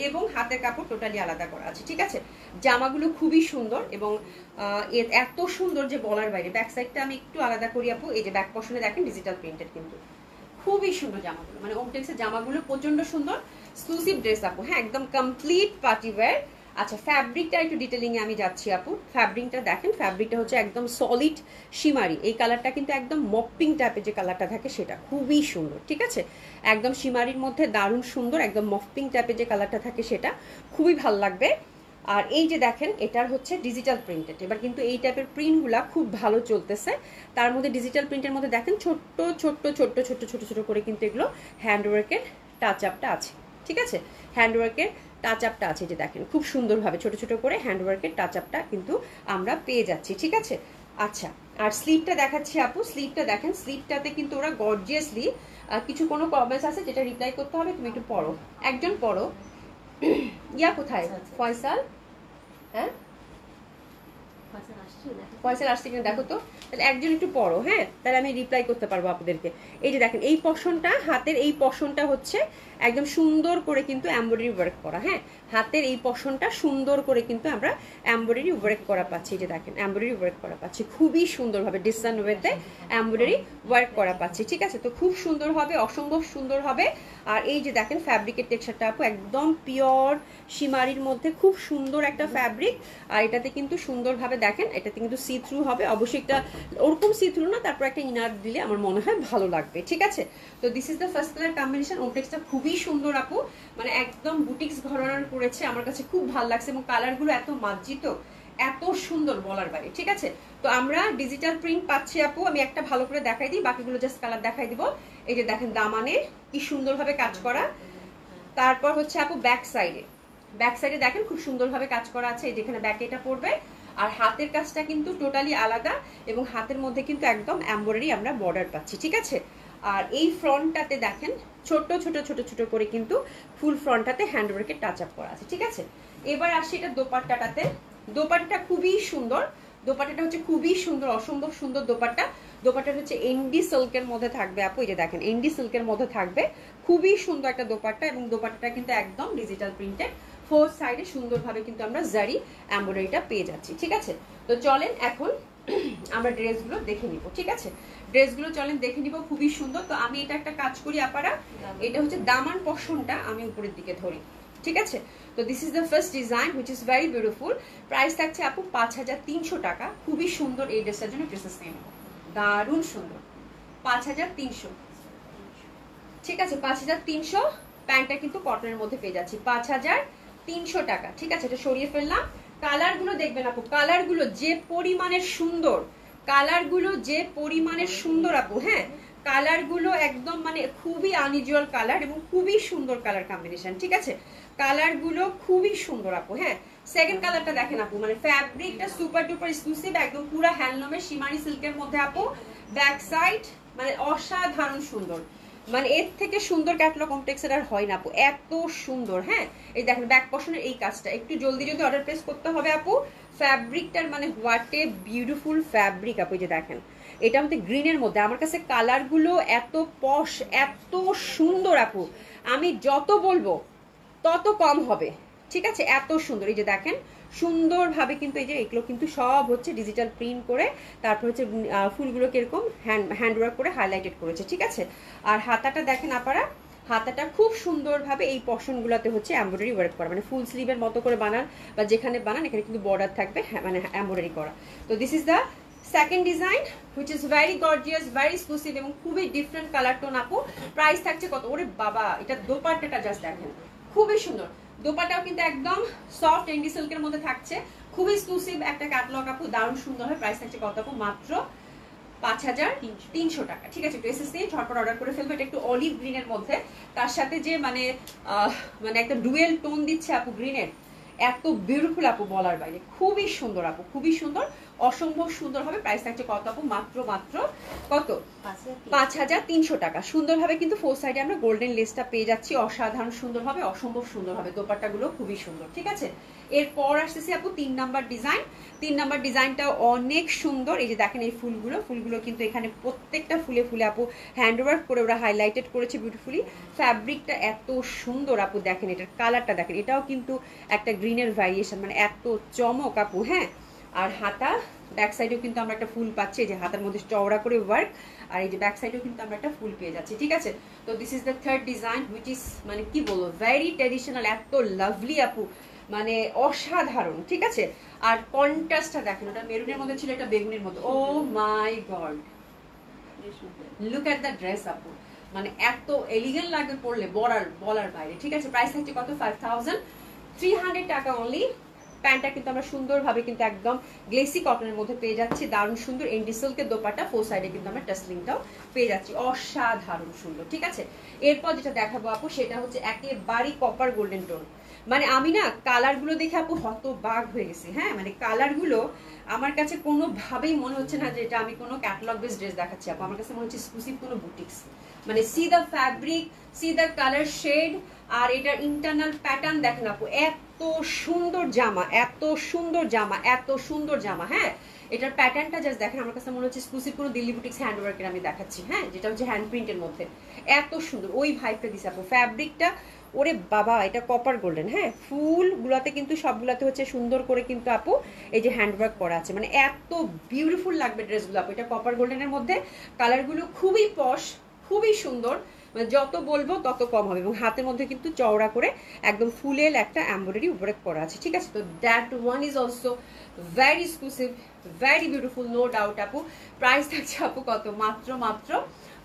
এবং হাতের কাপড় টোটালি আলাদা করা আছে, ঠিক আছে। জামাগুলো খুবই সুন্দর এবং এত সুন্দর যে বলার বাইরে। ব্যাক সাইডটা আমি একটু আলাদা করি আপু, এই যে ব্যাক পশনে দেখেন ডিজিটাল প্রিন্টেড, কিন্তু খুবই সুন্দর জামাগুলো, মানে ওমটেক্সের জামাগুলো প্রচন্ড সুন্দর, এক্সক্লুসিভ ড্রেস আপু, হ্যাঁ একদম কমপ্লিট পার্টি ওয়্যার। আচ্ছা ফ্যাব্রিকটা একটু ডিটেলিং এ আমি যাচ্ছি আপু। ফ্যাব্রিকটা দেখেন, ফ্যাব্রিকটা হচ্ছে একদম সলিড শিমারি, এই কালারটা কিন্তু একদম মপিং টাইপের যে কালারটা থাকে সেটা খুবই সুন্দর, ঠিক আছে। একদম শিমারির মধ্যে দারুণ সুন্দর, একদম মপিং টাইপের যে কালারটা থাকে সেটা খুবই ভালো লাগবে। আর এই যে দেখেন এটার হচ্ছে ডিজিটাল প্রিন্টেড, এবার কিন্তু এই টাইপের প্রিন্টগুলা খুব ভালো চলতেছে। তার মধ্যে ডিজিটাল প্রিন্টের মধ্যে দেখেন ছোট্ট ছোট্ট ছোট্ট ছোট্ট ছোট ছোট করে কিন্তু এগুলো হ্যান্ডওয়ার্কের টাচ আপটা আছে, ঠিক আছে। হ্যান্ডওয়ার্কের টাচ আপটা আছে, যে দেখেন খুব সুন্দরভাবে ছোট ছোট করে হ্যান্ডওয়ার্কের টাচ আপটা কিন্তু আমরা পেয়ে যাচ্ছি, ঠিক আছে। আচ্ছা আর স্লিভটা দেখাচ্ছি আপু, স্লিভটা দেখেন, স্লিভটাতে কিন্তু ওরা গর্জিয়াসলি কিছু কোনো কমেন্টস আছে যেটা রিপ্লাই করতে হবে, তুমি একটু পড়ো, একজন পড়ো। ইয়া কোথায় ফয়সাল? হ্যাঁ ফয়সাল আসছে কিনা দেখো তো, তাহলে একজন একটু পড়ো, হ্যাঁ তাহলে আমি রিপ্লাই করতে পারবো আপনাদেরকে। এই যে দেখেন এই পশনটা, হাতের এই পশনটা হচ্ছে একদম সুন্দর করে কিন্তু এমব্রয়ডারি ওয়ার্ক করা, হ্যাঁ হাতের এই পশনটা সুন্দর করে কিন্তু আমরা এমব্রয়ডারি ওয়ার্ক করা পাচ্ছি, এই যে দেখেন এমব্রয়ডারি ওয়ার্ক করা পাচ্ছি, খুবই সুন্দরভাবে ডিজাইন ওয়েতে এমব্রয়ডারি ওয়ার্ক করা পাচ্ছি, ঠিক আছে। তো খুব সুন্দর হবে, অসম্ভব সুন্দর হবে। আর এই যে দেখেন ফ্যাব্রিকের টেক্সচারটা আপু একদম পিওর শিমারির মধ্যে, খুব সুন্দর একটা ফ্যাব্রিক। আর এটাতে কিন্তু সুন্দরভাবে দেখেন, এটাতে কিন্তু সি থ্রু হবে, অবশ্যই একটা ওরকম সি থ্রু না, তারপর একটা ইনার দিলে আমার মনে হয় ভালো লাগবে, ঠিক আছে। তো this is the first colour combination. ওমটেক্সটা খুবই সুন্দর আপু, মানে একদম বুটিক্স ঘরানার করেছে, আমার কাছে খুব ভালো লাগছে এবং কালারগুলো এত মার্জিত, এত সুন্দর বলার বাইরে, ঠিক আছে। তো আমরা ডিজিটাল প্রিন্ট পাচ্ছি আপু, আমি একটা ভালো করে দেখাই দিই, বাকিগুলো জাস্ট কালার দেখাই দিব। এই যে দেখেন দামানে কি সুন্দরভাবে কাজ করা, তারপর হচ্ছে আপু ব্যাক সাইডে দেখেন খুব সুন্দরভাবে কাজ করা আছে, যেখানে ব্যাকে এটা পড়বে। আর হাতের কাজটা কিন্তু টোটালি আলাদা এবং হাতের মধ্যে কিন্তু একদম এমব্রয়ডারি আমরা বর্ডার পাচ্ছি, ঠিক আছে। আর এই ফ্রন্টটাতে দেখেন ছোট ছোট ছোট ছোট করে কিন্তু ফুল ফ্রন্টটাতে হ্যান্ডওয়ার্কের টাচ আপ করা আছে, ঠিক আছে। এবার আসি এটা দোপাট্টাটাতে, দোপাট্টাটা খুবই সুন্দর, দোপাট্টাটা হচ্ছে খুবই সুন্দর, অসম্ভব সুন্দর দোপাট্টা। দোপাট্টাটা হচ্ছে এনডি সিল্কের মধ্যে থাকবে আপু, এই যে দেখেন এনডি সিল্কের মধ্যে থাকবে, খুবই সুন্দর একটা দোপাট্টা এবং দোপাট্টাটা কিন্তু একদম ডিজিটাল প্রিন্টেড, ফোর সাইডে সুন্দরভাবে কিন্তু আমরা জারি এমব্রয়ডারিটা পেয়ে যাচ্ছি, ঠিক আছে। তো চলেন এখন আমরা ড্রেসগুলো দেখে নিব, ঠিক আছে। ড্রেসগুলো চলেন দেখে নিব, খুবই সুন্দর। তো আমি এটা একটা কাজ করি আপারা, এটা হচ্ছে দামান পশনটা আমি উপরের দিকে ধরি, ঠিক আছে। তো this is the first design which is very beautiful. Price থাকছে আপু 5300 টাকা, খুবই সুন্দর এই ড্রেসটার জন্য ড্রেসেস নেব, দারুণ সুন্দর, 5300, ঠিক আছে। 5300, প্যান্টটা কিন্তু কটনের মধ্যে পেয়ে যাচ্ছি 5300 টাকা, ঠিক আছে। এটা সরিয়ে ফেললাম। কালারগুলো দেখবেন আপু, কালারগুলো যে পরিমাণের সুন্দর, কালারগুলো যে পরিমাণে সুন্দর আপু, হ্যাঁ কালারগুলো একদম মানে খুবই আনইউজুয়াল কালার এবং খুবই সুন্দর কালার কম্বিনেশন, ঠিক আছে কালারগুলো খুবই সুন্দর আপু। হ্যাঁ সেকেন্ড কালারটা দেখেন আপু, মানে ফ্যাব্রিকটা সুপার ডুপার এক্সক্লুসিভ, একদম পুরো হ্যান্ডলুমের শিমারি সিল্কের মধ্যে আপু। ব্যাক সাইড মানে অসাধারণ সুন্দর, মানে এর থেকে সুন্দর ক্যাটালগ কমপ্লেক্সের আর হয় না আপু, এত সুন্দর। হ্যাঁ এই দেখেন ব্যাক পশনের এই কাজটা একটু জলদি যদি অর্ডার প্লেস করতে হবে আপু। ফ্যাব্রিকটার মানে হোয়াট এ বিউটিফুল ফ্যাব্রিক আপু, এই যে দেখেন এটা আমাদের গ্রিনের মধ্যে, আমার কাছে কালারগুলো এত পশ এত সুন্দর আপু, আমি যত বলবো তত কম হবে, ঠিক আছে এত সুন্দর। এই যে দেখেন সুন্দরভাবে কিন্তু এই যে এগুলো কিন্তু সব হচ্ছে ডিজিটাল প্রিন্ট করে, তারপর হচ্ছে ফুলগুলো কিরকম হ্যান্ড ওয়ার্ক করে হাইলাইটেড করেছে, ঠিক আছে। আর হাতাটা দেখেন আপনারা, হাতাটা খুব সুন্দরভাবে এই পশনগুলোতে হচ্ছে এমব্রয়ডারি ওয়ার্ক করা, মানে ফুল স্লিভের মতো করে বানান বা যেখানে বানান এখানে কিন্তু বর্ডার থাকবে, মানে এমব্রয়ডারি করা। তো this is the second design which is very gorgeous, very exclusive এবং খুবই ডিফারেন্ট কালার টোন আপু। প্রাইস থাকছে কত, ওরে বাবা এটা দোপাট্টাটা জাস্ট দেখেন খুবই সুন্দর, দোপাটাও কিন্তু একদম সফট এন্ডি সিল্কের মধ্যে থাকছে, খুবই এক্সক্লুসিভ একটা ক্যাটালগ আপু, দারুণ সুন্দর হয়। প্রাইস থাকছে কত আপু, মাত্র 5300 টাকা, ঠিক আছে। ড্রেসেস নিয়ে ঝটপট অর্ডার করে ফেলবো। এটা একটু অলিভ গ্রিনের মধ্যে, তার সাথে যে মানে মানে একটা ডুয়েল টোন দিচ্ছে আপু গ্রিনের, এত বিউটিফুল আপু বলার বাইরে, খুবই সুন্দর আপু, খুবই সুন্দর, অসম্ভব সুন্দর হবে। প্রাইস থাকছে কত আপু, মাত্র কত 5300 টাকা। সুন্দরভাবে কিন্তু ফোর সাইডে আমরা গোল্ডেন লেসটা পেয়ে যাচ্ছি, অসাধারণ সুন্দর হবে, অসম্ভব সুন্দর হবে, দোপাট্টাগুলো খুবই সুন্দর, ঠিক আছে। এরপর আসতেছি আপু 3 নাম্বার ডিজাইন। 3 নাম্বার ডিজাইনটা অনেক সুন্দর, এই যে দেখেন এই ফুলগুলো কিন্তু এখানে প্রত্যেকটা ফুলে ফুলে আপু হ্যান্ডওয়ার্ক করে ওরা হাইলাইটেড করেছে বিউটিফুলি। ফ্যাব্রিকটা এত সুন্দর আপু, দেখেন এটার কালারটা দেখেন, এটাও কিন্তু একটা গ্রিনের ভ্যারিয়েশন, মানে এত চমক আপু। হ্যাঁ আর হাতা ব্যাক সাইডেও কিন্তু আমরা একটা ফুল পাচ্ছি, এই যে হাতার মধ্যে চওড়া করে ওয়ার্ক, আর এই যে ব্যাক সাইডেও কিন্তু আমরা একটা ফুল পেয়ে যাচ্ছি, ঠিক আছে। তো this is the third design which is মানে কি বলবো ভেরি ট্র্যাডিশনাল, এত লাভলি আপু, মানে অসাধারণ, ঠিক আছে। আর কন্ট্রাস্টটা দেখেন, ওটা মেরুনের মধ্যে ছিল, এটা বেগুনের মধ্যে, oh my god look at the dress আপু, মানে এত এলিগেন্ট লাগবে পরলে বলার বাইরে, ঠিক আছে। প্রাইস থাকছে কত 5300 টাকা অনলি। প্যান্টটা কিন্তু আমরা সুন্দরভাবে কিন্তু একদম গ্লেসি কটনের মধ্যে পেয়ে যাচ্ছি, দারুণ সুন্দর এন্ডি সিল্কের দোপাট্টা, ফোর সাইডে কিন্তু আমরা টাসলিংটাও পেয়ে যাচ্ছি, অসাধারণ সুন্দর, ঠিক আছে। এরপর যেটা দেখাবো আপু সেটা হচ্ছে একেবারে কপার গোল্ডেন টোন, মানে আমি না কালারগুলো দেখে আপু হতবাক হয়ে গেছি। হ্যাঁ মানে কালারগুলো আমার কাছে কোনোভাবেই মনে হচ্ছে না যে এটা আমি কোনো ক্যাটালগ বেস ড্রেস দেখাচ্ছি আপু, আমার কাছে মনে হচ্ছে এক্সক্লুসিভ কোনো বুটিক্স, মানে see the fabric, see the colour shade, আর এটার ইন্টারনাল প্যাটার্ন দেখেন আপু, এত সুন্দর জামা, এত সুন্দর জামা, এত সুন্দর জামা। হ্যাঁ এটার প্যাটার্নটা জাস্ট দেখেন, আমার কাছে মনে হচ্ছে এক্সক্লুসিভ কোনো দিল্লি বুটিক্স হ্যান্ডওয়ার্কের আমি দেখাচ্ছি, হ্যাঁ যেটা হচ্ছে হ্যান্ড প্রিন্টের মধ্যে, এত সুন্দর ওই ভাইবটা দিছে আপু। ফ্যাব্রিকটা ওরে বাবা এটা কপার গোল্ডেন, হ্যাঁ ফুলগুলোতে কিন্তু সবগুলাতে হচ্ছে সুন্দর করে কিন্তু আপু এই যে হ্যান্ডওয়ার্ক করা আছে, মানে এত বিউটিফুল লাগবে ড্রেসগুলো আপু। এটা কপার গোল্ডেনের মধ্যে, কালারগুলো খুবই পশ, খুবই সুন্দর, মানে যত বলবো তত কম হবে। এবং হাতের মধ্যে কিন্তু চওড়া করে একদম ফুলের একটা এমব্রয়ডারি উপরে করা আছে, ঠিক আছে। তো that one is also very exclusive, very beautiful, no doubt আপু। প্রাইস থাকছে আপু কত, মাত্র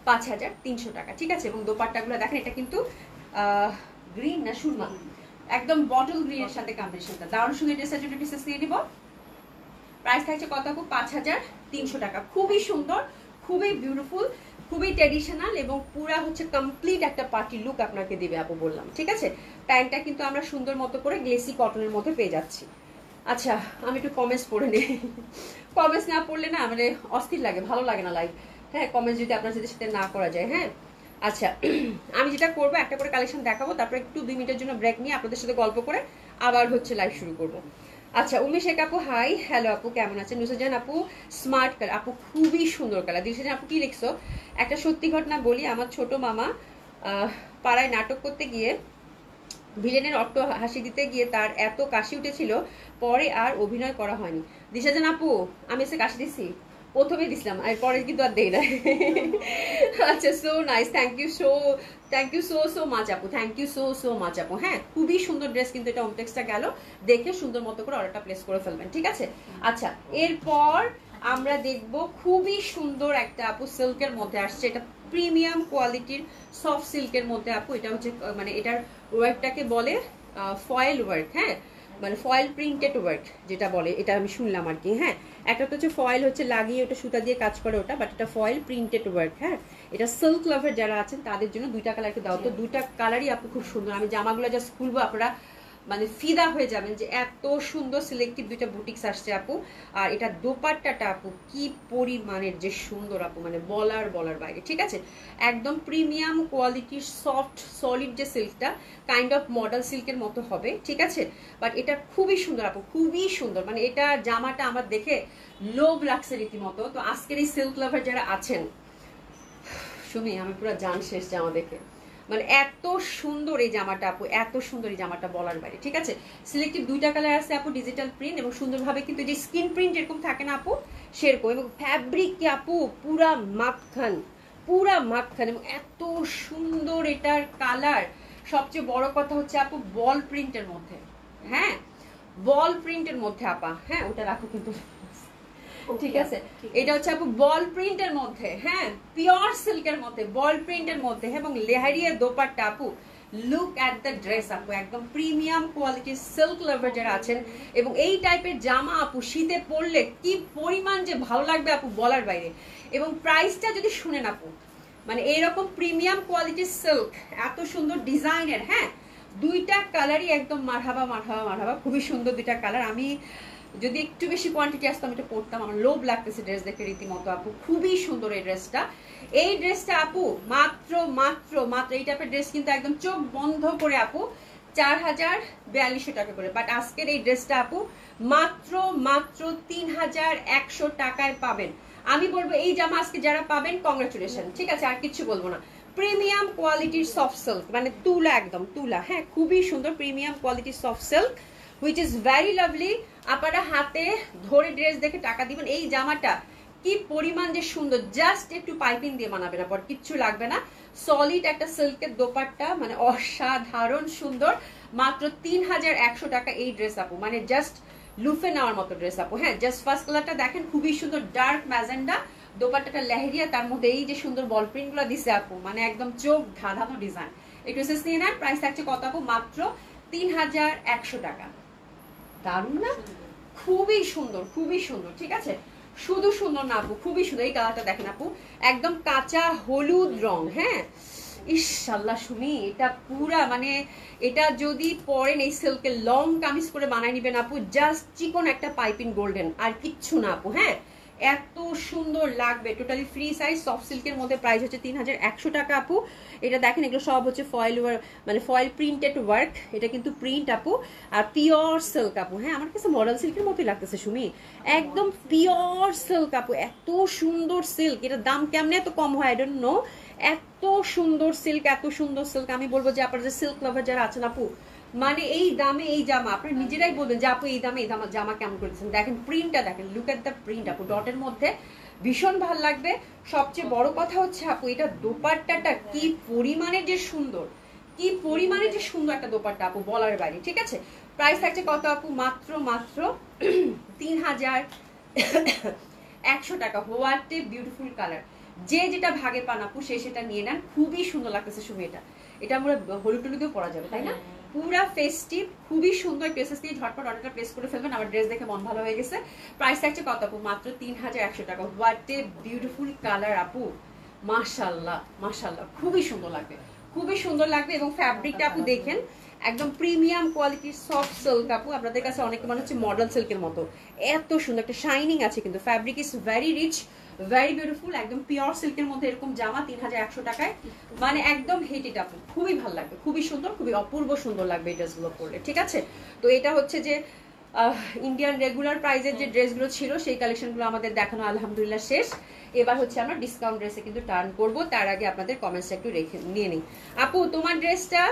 5300 টাকা, ঠিক আছে। এবং দোপাট্টাগুলো দেখেন, এটা কিন্তু গ্রিন না সুরমা, একদম বটল গ্রিনের সাথে কম্বিনেশনটা দারুণ সুন্দর। ড্রেসের জন্য পিসেস দিয়ে দিব। প্রাইস থাকছে কত আপু, 5300 টাকা। খুবই সুন্দর, খুবই বিউটিফুল, খুবই ট্র্যাডিশনাল এবং পুরা হচ্ছে কমপ্লিট একটা পার্টি লুক আপনাকে দিবে আপু বললাম, ঠিক আছে। প্যান্টটা কিন্তু আমরা সুন্দর মতো করে গ্লেসি কটনের মধ্যে পেয়ে যাচ্ছি। আচ্ছা আমি একটু কমেন্টস পড়ে নিই, কমেন্টস না পড়লে না মানে অস্থির লাগে, ভালো লাগে না লাইভ। হ্যাঁ কমেন্টস যদি আপনার সাথে না করা যায়। হ্যাঁ আচ্ছা আমি যেটা করবো একটা করে কালেকশন দেখাবো, তারপর একটু 2 মিনিটের জন্য ব্রেক নিয়ে আপনাদের সাথে গল্প করে আবার হচ্ছে লাইভ শুরু করবো। আচ্ছা উমেশ এক আপু হাই, হ্যালো আপু কেমন আছেন? নুসরাজান আপু স্মার্ট কালার, আপু খুবই সুন্দর কালার। দিশাজান আপু কি লিখছো? একটা সত্যি ঘটনা বলি, আমার ছোট মামা পাড়ায় নাটক করতে গিয়ে ভিলেনের অট্ট হাসি দিতে গিয়ে তার এত কাশি উঠেছিল, পরে আর অভিনয় করা হয়নি। দিশাজান আপু আমি এসে কাশি দিছি, প্রথমে দিছিলাম আর পরে কিন্তু আর দেই না। আচ্ছা so nice, thank you so much আপু, থ্যাংক ইউ সো মাচ আপু। হ্যাঁ খুবই সুন্দর ড্রেস কিন্তু এটা, ওমটেক্সটা গেল, দেখে সুন্দর মতো করে অর্ডারটা প্লেস করে ফেলবেন, ঠিক আছে। আচ্ছা এরপর আমরা দেখব খুবই সুন্দর একটা আপু সিল্কের মধ্যে আসছে, এটা প্রিমিয়াম কোয়ালিটির সফট সিল্কের মধ্যে আপু। এটা হচ্ছে মানে এটার ওয়ার্কটাকে বলে ফয়েল ওয়ার্ক, হ্যাঁ মানে ফয়েল প্রিন্টেড ওয়ার্ক যেটা বলে, এটা আমি শুনলাম আর কি। হ্যাঁ, একটা তো হচ্ছে ফয়েল হচ্ছে লাগিয়ে ওটা সুতা দিয়ে কাজ করে ওটা, বাট এটা ফয়েল প্রিন্টেড ওয়ার্ক। হ্যাঁ, এটা সিল্ক লাভার যারা আছেন তাদের জন্য দুইটা কালারকে দাও। তো দুইটা কালারই আপু খুব সুন্দর। আমি জামাগুলো জাস্ট খুলবো, আপনারা মানে ফিদা হয়ে যাবেন যে এত সুন্দর সিলেক্টিভ দুইটা বুটিক্স আসছে আপু। আর এটা দোপাট্টাটা আপু কি পরিমাণের যে সুন্দর আপু, মানে বলার বাইরে। ঠিক আছে, একদম প্রিমিয়াম কোয়ালিটির সফট সলিড যে সিল্কটা, কাইন্ড অফ মডেল সিল্কের মতো হবে। ঠিক আছে, বাট এটা খুবই সুন্দর আপু, খুবই সুন্দর। মানে এটা জামাটা আমার দেখে লোভ লাগছে রীতিমতো। তো আজকের এই সিল্ক লাভার যারা আছেন, শুনি আমি পুরো জান শেষ জামা দেখে, মানে এত সুন্দর এই জামাটা আপু, এত সুন্দর এই জামাটা বলার বাইরে। ঠিক আছে, সিলেক্টিভ দুইটা কালার আছে আপু, ডিজিটাল প্রিন্ট এবং সুন্দরভাবে কিন্তু যে স্কিন প্রিন্ট যেরকম থাকে না আপু সেরকম, এবং ফ্যাব্রিক কি আপু পুরা মাখন, পুরা মাখন, এবং এত সুন্দর এটার কালার। সবচেয়ে বড় কথা হচ্ছে আপু বল প্রিন্টের মধ্যে। হ্যাঁ, বল প্রিন্টের মধ্যে আপা। হ্যাঁ, ওটা রাখো কিন্তু। ঠিক আছে, এটা হচ্ছে আপু বল প্রিন্টের মধ্যে। হ্যাঁ, পিওর সিল্কের মধ্যে, বল প্রিন্টের মধ্যে, এবং লেহারিয়া দোপাট্টা আপু। লুক অ্যাট দ্য ড্রেস আপু, একদম প্রিমিয়াম কোয়ালিটির সিল্ক লাভার যারা আছেন, এবং এই টাইপের জামা আপু শীতে পরলে কি পরিমাণ যে ভালো লাগবে আপু বলার বাইরে। এবং প্রাইসটা যদি শুনেন আপু, মানে এইরকম প্রিমিয়াম কোয়ালিটির সিল্ক, এত সুন্দর ডিজাইনের। হ্যাঁ, দুইটা কালারই একদম মারহাবা মারহাবা মারহাবা, খুবই সুন্দর দুইটা কালার। আমি যদি একটু বেশি কোয়ান্টিটি আসতো আমি এটা পড়তাম, আমার লোভ লাগতেছে ড্রেস দেখে রীতিমতো আপু। খুবই সুন্দর এই ড্রেসটা। এই ড্রেসটা আপু মাত্র মাত্র মাত্র এই টাইপের ড্রেস কিন্তু একদম চোখ বন্ধ করে আপু 4042 টাকা করে, বাট আজকের এই ড্রেসটা আপু মাত্র মাত্র 3100 টাকায় পাবেন। আমি বলবো এই জামা আজকে যারা পাবেন কংগ্রাচুলেশন। ঠিক আছে, আর কিছু বলবো না। প্রিমিয়াম কোয়ালিটির সফট সিল্ক, মানে তুলা, একদম তুলা। হ্যাঁ, খুবই সুন্দর প্রিমিয়াম কোয়ালিটির soft silk, which is very lovely. আপনারা হাতে ধরে ড্রেস দেখে টাকা দিবেন। এই জামাটা কি পরিমাণ যে সুন্দর, জাস্ট একটু পাইপিং দিয়ে বানাবে না, পর কিচ্ছু লাগবে না। সলিড একটা সিল্কের দোপাট্টা, মানে অসাধারণ সুন্দর। মাত্র 3100 টাকা এই ড্রেস আপু, মানে জাস্ট লুফে নেওয়ার মতো ড্রেস আপু। হ্যাঁ, জাস্ট ফার্স্ট কালারটা দেখেন, খুবই সুন্দর ডার্ক ম্যাজেন্ডা, দোপাট্টাটা লেহেরিয়া, তার মধ্যে এই যে সুন্দর বল প্রিন্ট গুলো দিছে আপু, মানে একদম চোখ ধাঁধানো ডিজাইন। এই ড্রেসেস নিয়ে নেন, প্রাইস থাকছে কত আপু? মাত্র 3100 টাকা। দারুণ না? খুবই সুন্দর, খুবই সুন্দর। ঠিক আছে, শুধু সুন্দর না আপু, খুবই সুন্দর। এই কালারটা দেখেন আপু, একদম কাঁচা হলুদ রং। হ্যাঁ, ইনশাআল্লাহ শুনি এটা পুরা, মানে এটা যদি পরেন এই সিল্কের লং কামিজ করে বানাই নিবেন আপু, জাস্ট চিকন একটা পাইপিং গোল্ডেন, আর কিচ্ছু না আপু। হ্যাঁ, এত সুন্দর লাগবে। টোটালি ফ্রি সাইজ সফট সিল্কের মধ্যে, প্রাইস হচ্ছে 3100 টাকা আপু। এটা দেখেন, এগুলো সব হচ্ছে ফয়েল ওয়ার্ক, মানে ফয়েল প্রিন্টেড ওয়ার্ক। এটা কিন্তু প্রিন্ট আপু, আর পিওর সিল্ক আপু। হ্যাঁ, আমার কাছে মডেল সিল্কের মতোই লাগতেছে সুমি, একদম পিওর সিল্ক আপু। এত সুন্দর সিল্ক, এটার দাম কেমনে এত কম হয় আই ডোন্ট নো। এত সুন্দর সিল্ক, এত সুন্দর সিল্ক। আমি বলবো যে আপনারা যে সিল্ক লাভার যারা আছেন আপু, মানে এই দামে এই জামা আপনারা নিজেরাই বলবেন যে আপু এই দামে এই জামা কেমন করেছেন। দেখেন প্রিন্টটা, দেখেন, লুক এট দ্য প্রিন্ট আপু, ডটের মধ্যে ভীষণ ভালো লাগবে। সবচেয়ে বড় কথা হচ্ছে আপু, এটা দোপাট্টাটা কি পরিমাণে যে সুন্দর, কি পরিমাণে যে সুন্দর একটা দোপাট্টা আপু, বলার বাইরে। ঠিক আছে, প্রাইস থাকছে কত আপু? মাত্র মাত্র 3100 টাকা। What a beautiful colour. যে যেটা ভাগে পান আপু সে সেটা নিয়ে নেন, খুবই সুন্দর লাগতেছে সুমি। এটা আমরা হলুদ টলুদেও পরা যাবে, তাই না? পুরা ফেস্টিভ, খুবই সুন্দর। ড্রেসেস দিয়ে ঝটপট অর্ডারটা প্লেস করে ফেলবেন। আমার ড্রেস দেখে মন ভালো হয়ে গেছে। প্রাইস থাকছে কত আপু? মাত্র 3100 টাকা। হোয়াট এ বিউটিফুল কালার আপু, মাশাআল্লাহ মাশাআল্লাহ, খুবই সুন্দর লাগবে, খুবই সুন্দর লাগবে। এবং ফ্যাব্রিকটা আপু দেখেন, একদম প্রিমিয়াম কোয়ালিটির সফট সিল্ক আপু। আপনাদের কাছে অনেকে মনে হচ্ছে মডেল সিল্কের মতো, এত সুন্দর একটা শাইনিং আছে, কিন্তু fabric is very rich, very beautiful. একদম পিওর সিল্কের মধ্যে এরকম জামা 3100 টাকায়, মানে একদম হিট ইট আপু, খুবই ভালো লাগবে, খুবই সুন্দর, খুবই অপূর্ব সুন্দর লাগবে এই ড্রেসগুলো পরলে। ঠিক আছে, তো এটা হচ্ছে যে ইন্ডিয়ান রেগুলার প্রাইসের যে ড্রেসগুলো ছিল সেই কালেকশনগুলো আমাদের দেখানো আলহামদুলিল্লাহ শেষ। এবার হচ্ছে আমরা ডিসকাউন্ট ড্রেসে কিন্তু টার্ন করব, তার আগে আপনাদের কমেন্টসটা একটু রেখে নিয়ে নিই। আপু তোমার ড্রেসটা,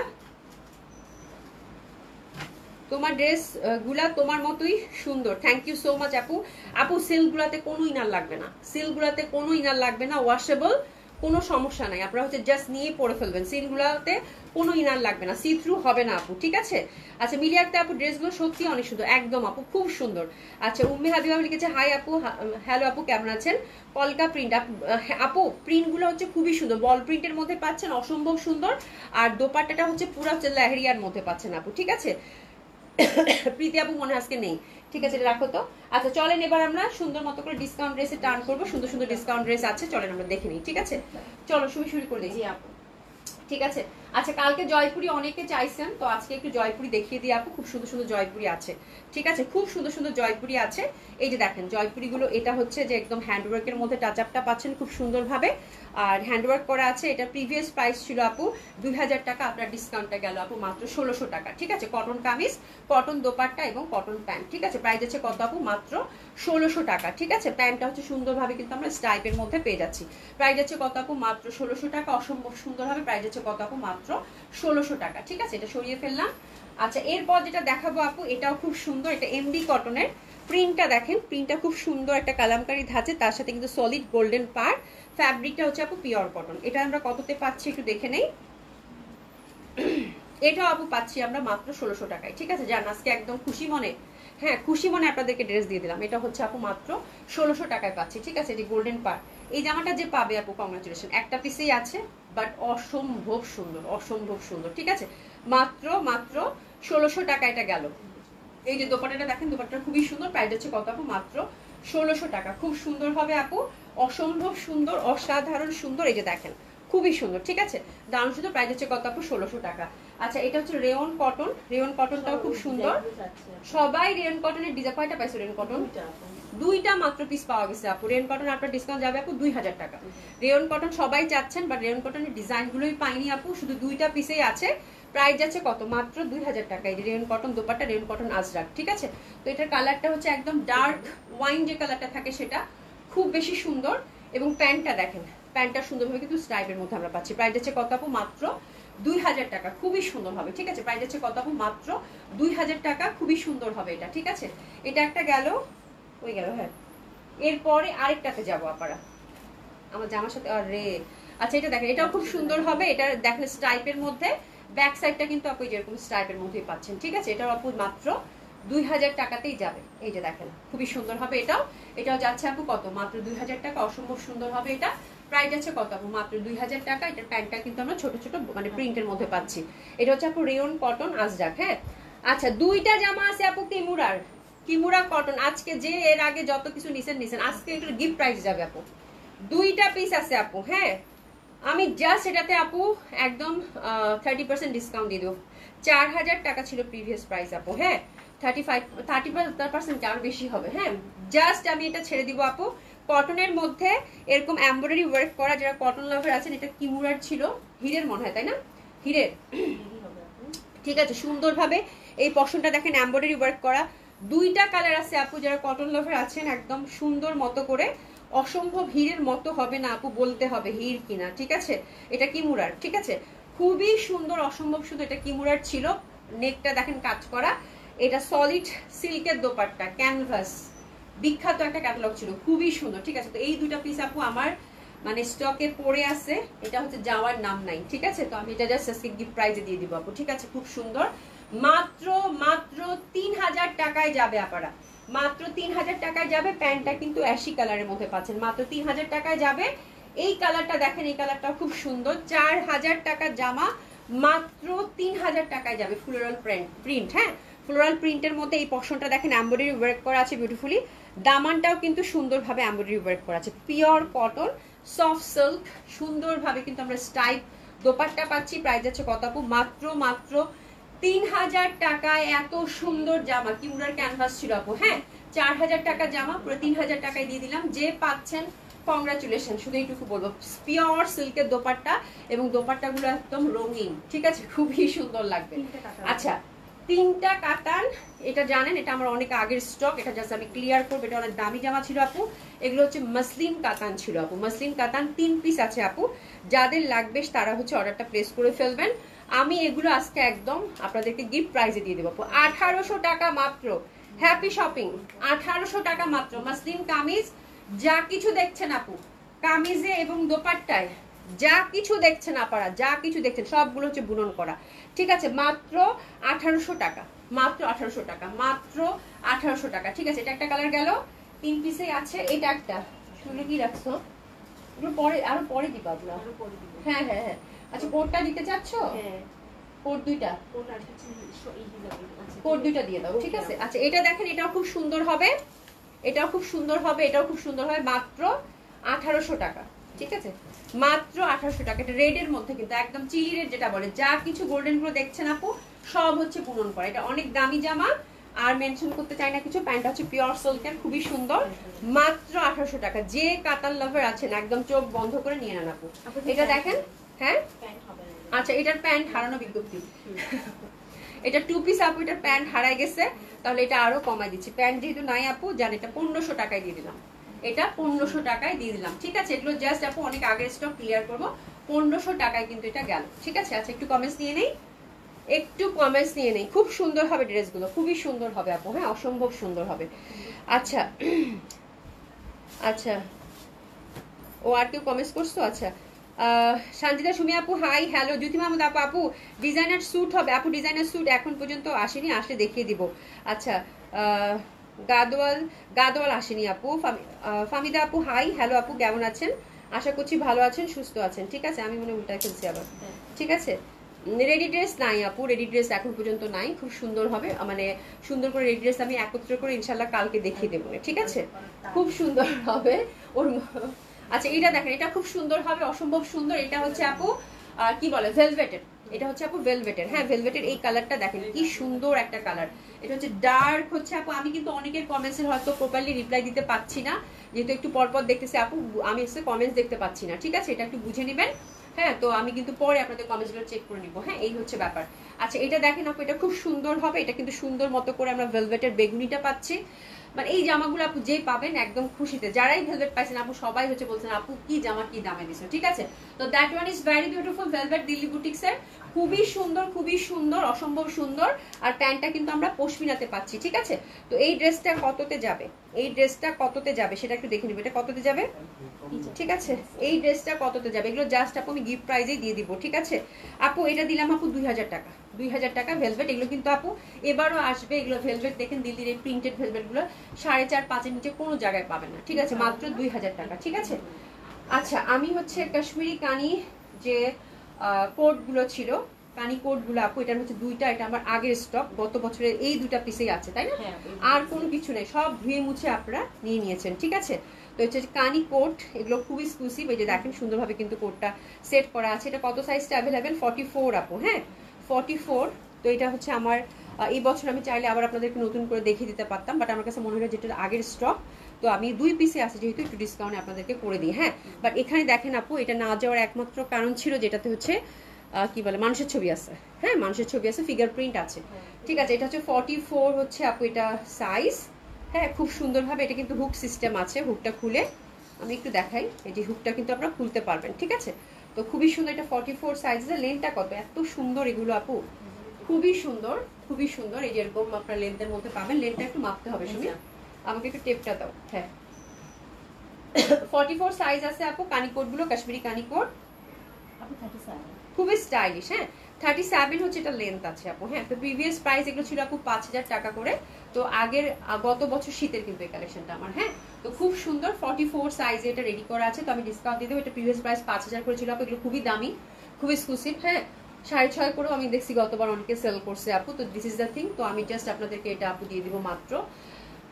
তোমার ড্রেস গুলা তোমার মতোই সুন্দর, থ্যাংক ইউ সো মাচ আপু। আপু সিল্ক গুলাতে কোনো ইনার লাগবে না, সিল্ক গুলাতে কোনো ইনার লাগবে না, ওয়াশেবল, কোনো সমস্যা নাই। আপনারা হচ্ছে জাস্ট নিয়ে পরে ফেলবেন। সিল্ক গুলাতে কোনো ইনার লাগবে না, সি থ্রু হবে না আপু। ঠিক আছে, আচ্ছা মিলিয়া আক্তার আপু ড্রেসগুলো সত্যি অনেক সুন্দর, একদম আপু খুব সুন্দর। আচ্ছা উম্মে হাবিবা লিখেছে হাই আপু, হ্যালো আপু কেমন আছেন? কলকা প্রিন্ট আপু, প্রিন্টগুলো হচ্ছে খুবই সুন্দর, বল প্রিন্টের মধ্যে পাচ্ছেন, অসম্ভব সুন্দর। আর দোপাট্টাটা হচ্ছে পুরো লেহেরিয়ার মধ্যে পাচ্ছেন আপু। ঠিক আছে, প্রীতি আপু মনে আজকে নেই, ঠিক আছে, এটা রাখো তো। আচ্ছা চলেন এবার আমরা সুন্দর মতো করে ডিসকাউন্ট ড্রেসে টার্ন করবো। সুন্দর সুন্দর ডিসকাউন্ট ড্রেস আছে, চলেন আমরা দেখে নিই, ঠিক আছে। চলো শুরু করে দিই আপু, ঠিক আছে। আচ্ছা কালকে জয়পুরি অনেকে চাইছেন, তো আজকে একটু জয়পুরি দেখিয়ে দিই আপু। খুব সুন্দর সুন্দর জয়পুরি আছে, ঠিক আছে, খুব সুন্দর সুন্দর জয়পুরি আছে। এই যে দেখেন জয়পুরিগুলো, এটা হচ্ছে যে একদম হ্যান্ডওয়ার্কের মধ্যে টাচ আপটা পাচ্ছেন খুব সুন্দরভাবে, আর হ্যান্ডওয়ার্ক করা আছে। এটা প্রিভিয়াস প্রাইস ছিল আপু 2000 টাকা, আপনার ডিসকাউন্টটা গেল আপু মাত্র 1600 টাকা, ঠিক আছে। কটন কামিজ, কটন দোপাট্টা এবং কটন প্যান্ট, ঠিক আছে। প্রাইস আছে কত আপু? মাত্র 1600 টাকা, ঠিক আছে। প্যান্টটা হচ্ছে সুন্দরভাবে কিন্তু আমরা স্টাইপের মধ্যে পেয়ে যাচ্ছি। প্রাইস আছে কত আপু? মাত্র 1600 টাকা, অসম্ভব সুন্দরভাবে। প্রাইস আছে কত আপু? মাত্র 1600 টাকা, ঠিক আছে। এটা সরিয়ে ফেললাম। আচ্ছা এরপর যেটা দেখাবো আপু, এটাও খুব সুন্দর, এটা এমডি কটনের। প্রিন্টটা দেখেন, প্রিন্টটা খুব সুন্দর, একটা কালামকারী ধাঁচে, তার সাথে কিন্তু সলিড গোল্ডেন পার। ফ্যাব্রিকটা হচ্ছে আপু পিওর কটন। এটা আমরা কততে পাচ্ছি একটু দেখে নেই। এটাও আপু পাচ্ছি আমরা মাত্র 1600 টাকায়, ঠিক আছে। জান আজকে একদম খুশি মনে, হ্যাঁ খুশি মনে আপনাদেরকে ড্রেস দিয়ে দিলাম। এটা হচ্ছে আপু মাত্র 1600 টাকায় পাচ্ছি, ঠিক আছে। এটি গোল্ডেন পার। এই জামাটা যে পাবে আপু, কংগ্রাচুলেশন, একটা পিসেই আছে, বাট অসম্ভব সুন্দর, অসম্ভব সুন্দর, ঠিক আছে। মাত্র 1600 টাকা এটা গেল। এই যে দোপাট্টাটা দেখেন, দোপাট্টাটা খুবই সুন্দর। প্রাইস হচ্ছে কত আপু? মাত্র 1600 টাকা। খুব সুন্দর হবে আপু, অসম্ভব সুন্দর, অসাধারণ সুন্দর। এই যে দেখেন খুবই সুন্দর, ঠিক আছে। দারুণ সুন্দর। প্রাইস হচ্ছে কত আপু? 1600 টাকা। আচ্ছা এটা হচ্ছে রেয়ন কটন। রেয়ন কটনটাও খুব সুন্দর। সবাই রেয়ন কটনের ডিজাইন, কয়টা পাইছো রেয়ন কটন? দুইটা মাত্র পিস পাওয়া গেছে আপু। রেয়ন কটন আপনার ডিসকাউন্ট যাবে আপু 2000 টাকা। রেয়ন কটন সবাই চাচ্ছেন, বাট রেয়ন কটনের ডিজাইনগুলোই পাইনি আপু, শুধু দুইটা পিসেই আছে। প্রাইস যাচ্ছে কত? মাত্র 2000 টাকা। এই rayon cotton dupatta, rayon cotton Ajrak, ঠিক আছে। তো এটার কালারটা হচ্ছে একদম ডার্ক ওয়াইন যে কালারটা থাকে সেটা, খুব বেশি সুন্দর। এবং প্যান্টটা দেখেন, প্যান্টটা সুন্দরভাবে কিন্তু স্ট্রাইপের মধ্যে আমরা পাচ্ছি। প্রাইস যাচ্ছে কত আপু? মাত্র 2000 টাকা। খুবই সুন্দর হবে, ঠিক আছে। প্রাইস যাচ্ছে কত আপু? মাত্র 2000 টাকা। খুবই সুন্দর হবে এটা, ঠিক আছে। এটা একটা গেল, ওই গেল, হ্যাঁ। এরপরে আরেকটাতে যাবো আপনারা, আমার জামার সাথে, আরে আচ্ছা এটা দেখেন, এটাও খুব সুন্দর হবে। এটা দেখেন স্ট্রাইপের মধ্যে, ব্যাক সাইডটা কিন্তু আপু যেরকম স্ট্রাইপের মধ্যেই পাচ্ছেন, ঠিক আছে। এটাও আপু মাত্র 2000 টাকাতেই যাবে। এই যে দেখেন খুবই সুন্দর হবে এটাও। এটাও যাচ্ছে আপু কত? মাত্র 2000 টাকা। অসম্ভব সুন্দর হবে এটা। প্রাইস আছে কত আপু? মাত্র 2000 টাকা। এটার প্যান্টটা কিন্তু আমরা ছোট ছোট মানে প্রিন্টের মধ্যে পাচ্ছি। এটা হচ্ছে আপু রেয়ন কটন আজরাক, হ্যাঁ। আচ্ছা দুইটা জামা আছে আপু কিমুরার, কিমুরা কটন। আজকে যে এর আগে যত কিছু নিছেন, আজকে এগুলো গিফট প্রাইস যাবে আপু। দুইটা পিস আছে আপু, হ্যাঁ। আমি জাস্ট এটাতে আপু একদম 30% ডিসকাউন্ট দিয়ে দেবো। 4000 টাকা ছিল প্রিভিয়াস প্রাইস আপু, হ্যাঁ। 30% আরো বেশি হবে, হ্যাঁ। জাস্ট আমি এটা ছেড়ে দিব আপু। কটনের মধ্যে এরকম এমব্রয়ডারি ওয়ার্ক করা, যারা কটন লাভার আছেন, এটা কিমুরার ছিল, হিরের মনে হয়, তাই না? হিরের, ঠিক আছে। সুন্দরভাবে এই পশনটা দেখেন এমব্রয়ডারি ওয়ার্ক করা। দুইটা কালার আছে আপু, যারা কটন লাভার আছেন, একদম সুন্দর মতো করে। অসম্ভব হিরের মতো হবে না আপু, বলতে হবে হির কিনা, ঠিক আছে। এটা কিমুরার, ঠিক আছে। খুবই সুন্দর, অসম্ভব সুন্দর। এটা কিমুরার ছিল। নেকটা দেখেন কাজ করা। এটা সলিড সিল্কের দোপাট্টা, ক্যানভাস, বিখ্যাত একটা ক্যাটালগ ছিল, খুবই সুন্দর, ঠিক আছে। তো এই দুইটা পিস আপু আমার মানে স্টকে পড়ে আছে। এটা হচ্ছে যাওয়ার নাম নাই, ঠিক আছে। তো আমি এটা জাস্ট আজকে গিফট প্রাইজে দিয়ে দিব আপু, ঠিক আছে। খুব সুন্দর। মাত্র 3000 টাকায় যাবে আপনারা, মাত্র 3000 টাকায় যাবে। প্যান্টটা কিন্তু অ্যাশি কালারের মধ্যে পাচ্ছেন, মাত্র 3000 টাকায় যাবে। এই কালারটা দেখেন, এই কালারটা খুব সুন্দর। 4000 টাকার জামা মাত্র 3000 টাকায় যাবে। ফ্লোরাল প্রিন্ট, হ্যাঁ, ফ্লোরাল প্রিন্টের মধ্যে এই পশনটা দেখেন এমব্রয়ডারি ওয়ার্ক করা আছে বিউটিফুলি। দামানটাও কিন্তু সুন্দরভাবে এমব্রয়ডারি ওয়ার্ক করা আছে, পিওর কটন, সফট সিল্ক। সুন্দরভাবে কিন্তু আমরা স্টাইপ দোপাট্টা পাচ্ছি। প্রাইস আছে কত আপু? মাত্র 3000 টাকায় এত সুন্দর জামা। কিমুরার ক্যানভাস ছিল আপু, হ্যাঁ। 4000 টাকা জামা পুরো 3000 টাকায় দিয়ে দিলাম। যে পাচ্ছেন কংগ্রাচুলেশন। শুধু এইটুকু বলবো, পিওর সিল্কের দোপাট্টা, এবং দোপাট্টাগুলো একদম রঙিন, ঠিক আছে, খুবই সুন্দর লাগবে। আচ্ছা তিনটা কাতান, এটা জানেন, এটা আমার অনেক আগের স্টক। এটা জাস্ট আমি ক্লিয়ার করবো। এটা অনেক দামি জামা ছিল আপু। এগুলো হচ্ছে মসলিন কাতান ছিল আপু, মসলিন কাতান 3 পিস আছে আপু। যাদের লাগবে তারা হচ্ছে অর্ডারটা প্লেস করে ফেলবেন। আমি এগুলো আজকে একদম আপনাদেরকে গিফট প্রাইজে দিয়ে দেবো আপু। 1800 টাকা মাত্র। Happy shopping. 1800 টাকা মাত্র। মসলিন কামিজ, যা কিছু দেখছেন আপু কামিজে এবং দোপাট্টায়, যা কিছু দেখছেন আপনারা, যা কিছু দেখছেন সবগুলো হচ্ছে বুনন করা, ঠিক আছে। মাত্র 1800 টাকা, মাত্র 1800 টাকা, মাত্র 1800 টাকা, ঠিক আছে। এটা একটা কালার গেল, 3 পিসে আছে। এটা একটা শুনে কি রাখছো, এগুলো পরে আরো পরে দিবা আপনারা। হ্যাঁ হ্যাঁ হ্যাঁ। আচ্ছা কোটটা দিতে চাচ্ছ? কোড দুইটা, কোড দুইটা দিয়ে দাও, ঠিক আছে। আচ্ছা এটা দেখেন, এটাও খুব সুন্দর হবে, এটাও খুব সুন্দর হবে, এটাও খুব সুন্দর হবে, মাত্র 1800 টাকা, ঠিক আছে, মাত্র 1800 টাকা। এটা রেডের মধ্যে কিন্তু একদম চিলি রেড যেটা বলে, যা কিছু গোল্ডেন গুলো দেখছেন আপু সব হচ্ছে বুনন করা। এটা অনেক দামি জামা, আর মেনশন করতে চাই না কিছু। প্যান্টটা হচ্ছে পিওর সিল্কের, খুবই সুন্দর, মাত্র 1800 টাকা। যে কাতার লাভার আছেন একদম চোখ বন্ধ করে নিয়ে নেন আপু। এটা দেখেন, হ্যাঁ আচ্ছা এটার প্যান্ট হারানো বিজ্ঞপ্তি। এটা 2 পিস আপু, এটার প্যান্ট হারাই গেছে, তাহলে এটা আরো কমাই দিচ্ছি। প্যান্ট যেহেতু নাই আপু, জান এটা 1500 টাকায় দিয়ে দিলাম, এটা 1500 টাকায় দিয়ে দিলাম, ঠিক আছে। এগুলো জাস্ট আপু অনেক আগের স্টক ক্লিয়ার করবো, 1500 টাকায় কিন্তু এটা গেল, ঠিক আছে। আচ্ছা একটু কমেন্টস নিয়ে নেই, একটু কমেন্টস নিয়ে নেই। খুব সুন্দর হবে ড্রেসগুলো, খুবই সুন্দর হবে আপু, হ্যাঁ অসম্ভব সুন্দর হবে। আচ্ছা আচ্ছা, ও আর কেউ কমেন্টস করছো? আচ্ছা শান্তিদা সুমি আপু হাই, হ্যালো জ্যোতি মাহমুদ আপু, আপু ডিজাইনার স্যুট হবে আপু, ডিজাইনার স্যুট এখন পর্যন্ত আসেনি, আসলে দেখিয়ে দিব। আচ্ছা গাদওয়াল, গাদওয়াল আসেনি আপু। ফামিদা আপু হাই, হ্যালো আপু কেমন আছেন? আশা করছি ভালো আছেন, সুস্থ আছেন, ঠিক আছে। আমি মনে উল্টায় ফেলছি আবার, ঠিক আছে। রেডি ড্রেস নাই আপু, রেডি ড্রেস এখন পর্যন্ত নাই। খুব সুন্দর হবে, মানে সুন্দর করে রেডি ড্রেস আমি একত্র করে ইনশাল্লাহ কালকে দেখিয়ে দেবো, ঠিক আছে। খুব সুন্দর হবে ওর। আচ্ছা এটা দেখেন, এটা খুব সুন্দর হবে, অসম্ভব সুন্দর। এটা হচ্ছে আপু কি বলে ভেলভেটের, এটা হচ্ছে আপু ভেলভেটের, হ্যাঁ ভেলভেটের। এই কালারটা দেখেন কি সুন্দর একটা কালার, এটা হচ্ছে ডার্ক হচ্ছে আপু। আমি কিন্তু অনেকের কমেন্টসের হয়তো প্রপারলি রিপ্লাই দিতে পারছি না, যেহেতু একটু পরপর দেখতেছি আপু, আমি এসে কমেন্টস দেখতে পাচ্ছি না, ঠিক আছে। এটা একটু বুঝে নেবেন, হ্যাঁ। তো আমি কিন্তু পরে আপনাদের কমেন্টসগুলো চেক করে নিব, হ্যাঁ এই হচ্ছে ব্যাপার। আচ্ছা এটা দেখেন আপু, এটা খুব সুন্দর হবে, এটা কিন্তু সুন্দর মতো করে আমরা ভেলভেটের বেগুনিটা পাচ্ছি। মানে এই জামাগুলো আপু যে পাবেন একদম খুশিতে, যারাই ভেলভেট পাইছেন আপু সবাই হচ্ছে বলছেন আপু কি জামা কি দামে দিছো, ঠিক আছে। তো that one is very beautiful velvet Delhi boutiques এর, খুবই সুন্দর, খুবই সুন্দর, অসম্ভব সুন্দর। আর প্যান্টটা কিন্তু আমরা পশমিনাতে পাচ্ছি, ঠিক আছে। তো এই ড্রেসটা কততে যাবে, এই ড্রেসটা কততে যাবে সেটা একটু দেখে নিব, এটা কততে যাবে, ঠিক আছে। এই ড্রেসটা কততে যাবে, এগুলো জাস্ট আপু আমি গিফট প্রাইজেই দিয়ে দিব, ঠিক আছে। আপু এটা দিলাম আপু 2000 টাকা, 2000 টাকা ভেলভেট। এগুলো কিন্তু আপু এবারও আসবে, এগুলো ভেলভেট দেখেন দিল্লির এই প্রিন্টেড ভেলভেট গুলো 4.5-5 নিচে কোনো জায়গায় পাবেন না, ঠিক আছে, মাত্র 2000 টাকা, ঠিক আছে। আচ্ছা আমি হচ্ছে কাশ্মীরি কানি যে কোট গুলো ছিল, কানি কোট গুলো আপু এটার হচ্ছে দুইটা, এটা আমার আগের স্টক, গত বছরের এই দুইটা পিসেই আছে, তাই না, আর কোনো কিছু নেই, সব ধুয়ে মুছে আপনারা নিয়ে নিয়েছেন, ঠিক আছে। তো হচ্ছে কানি কোট, এগুলো খুব এক্সক্লুসিভ, এই যে দেখেন সুন্দরভাবে কিন্তু কোটটা সেট করা আছে। এটা কত সাইজটা অ্যাভেলেবেল, 44 আপু, হ্যাঁ 44। তো এটা হচ্ছে আমার এই বছর আমি চাইলে আবার আপনাদেরকে নতুন করে দেখিয়ে দিতে পারতাম, বাট আমার কাছে মনে হয় যেটা আগের স্টক, তো আমি 2 পিসে আছে যেহেতু একটু ডিসকাউন্টে আপনাদেরকে করে দিই, হ্যাঁ। বাট এখানে দেখেন আপু, এটা না যাওয়ার একমাত্র কারণ ছিল যেটাতে হচ্ছে কি বলে মানুষের ছবি আছে, হ্যাঁ মানুষের ছবি আছে, ফিগার প্রিন্ট আছে, ঠিক আছে। এটা হচ্ছে 44 হচ্ছে আপু এটা সাইজ, হ্যাঁ খুব সুন্দরভাবে। এটা কিন্তু হুক সিস্টেম আছে, হুকটা খুলে আমি একটু দেখাই, এই যে হুকটা কিন্তু আপনারা খুলতে পারবেন, ঠিক আছে। তো খুবই সুন্দর, এটা 44 সাইজের। লেন্থটা কত, এত সুন্দর এগুলো আপু, খুবই সুন্দর, খুবই সুন্দর। এই যে এরকম আপনার লেন্থের মধ্যে পাবেন, লেন্থটা একটু মাপতে হবে শুনি, আমাকে একটু টেপটা দাও, হ্যাঁ 44 সাইজ আছে আপু। কানিকোট গুলো কাশ্মীরি কানিকোট, খুবই স্টাইলিশ, হ্যাঁ 37 হচ্ছে এটা লেন্থ আছে আপু, হ্যাঁ। তো প্রিভিয়াস প্রাইস এগুলো ছিল আপু 5000 টাকা করে, তো আগের গত বছর শীতের কিন্তু এই কালেকশনটা আমার, হ্যাঁ। তো খুব সুন্দর 44 সাইজে এটা রেডি করা আছে, তো আমি ডিসকাউন্ট দিয়ে দেবো। এটা প্রিভিয়াস প্রাইস 5000 করে ছিল আপু, এগুলো খুবই দামি, খুবই এক্সক্লুসিভ, হ্যাঁ 6.5 করেও আমি দেখছি গতবার অনেকে সেল করছে আপু। তো দিস ইজ দ্য থিং, তো আমি জাস্ট আপনাদেরকে এটা আপু দিয়ে দিব মাত্র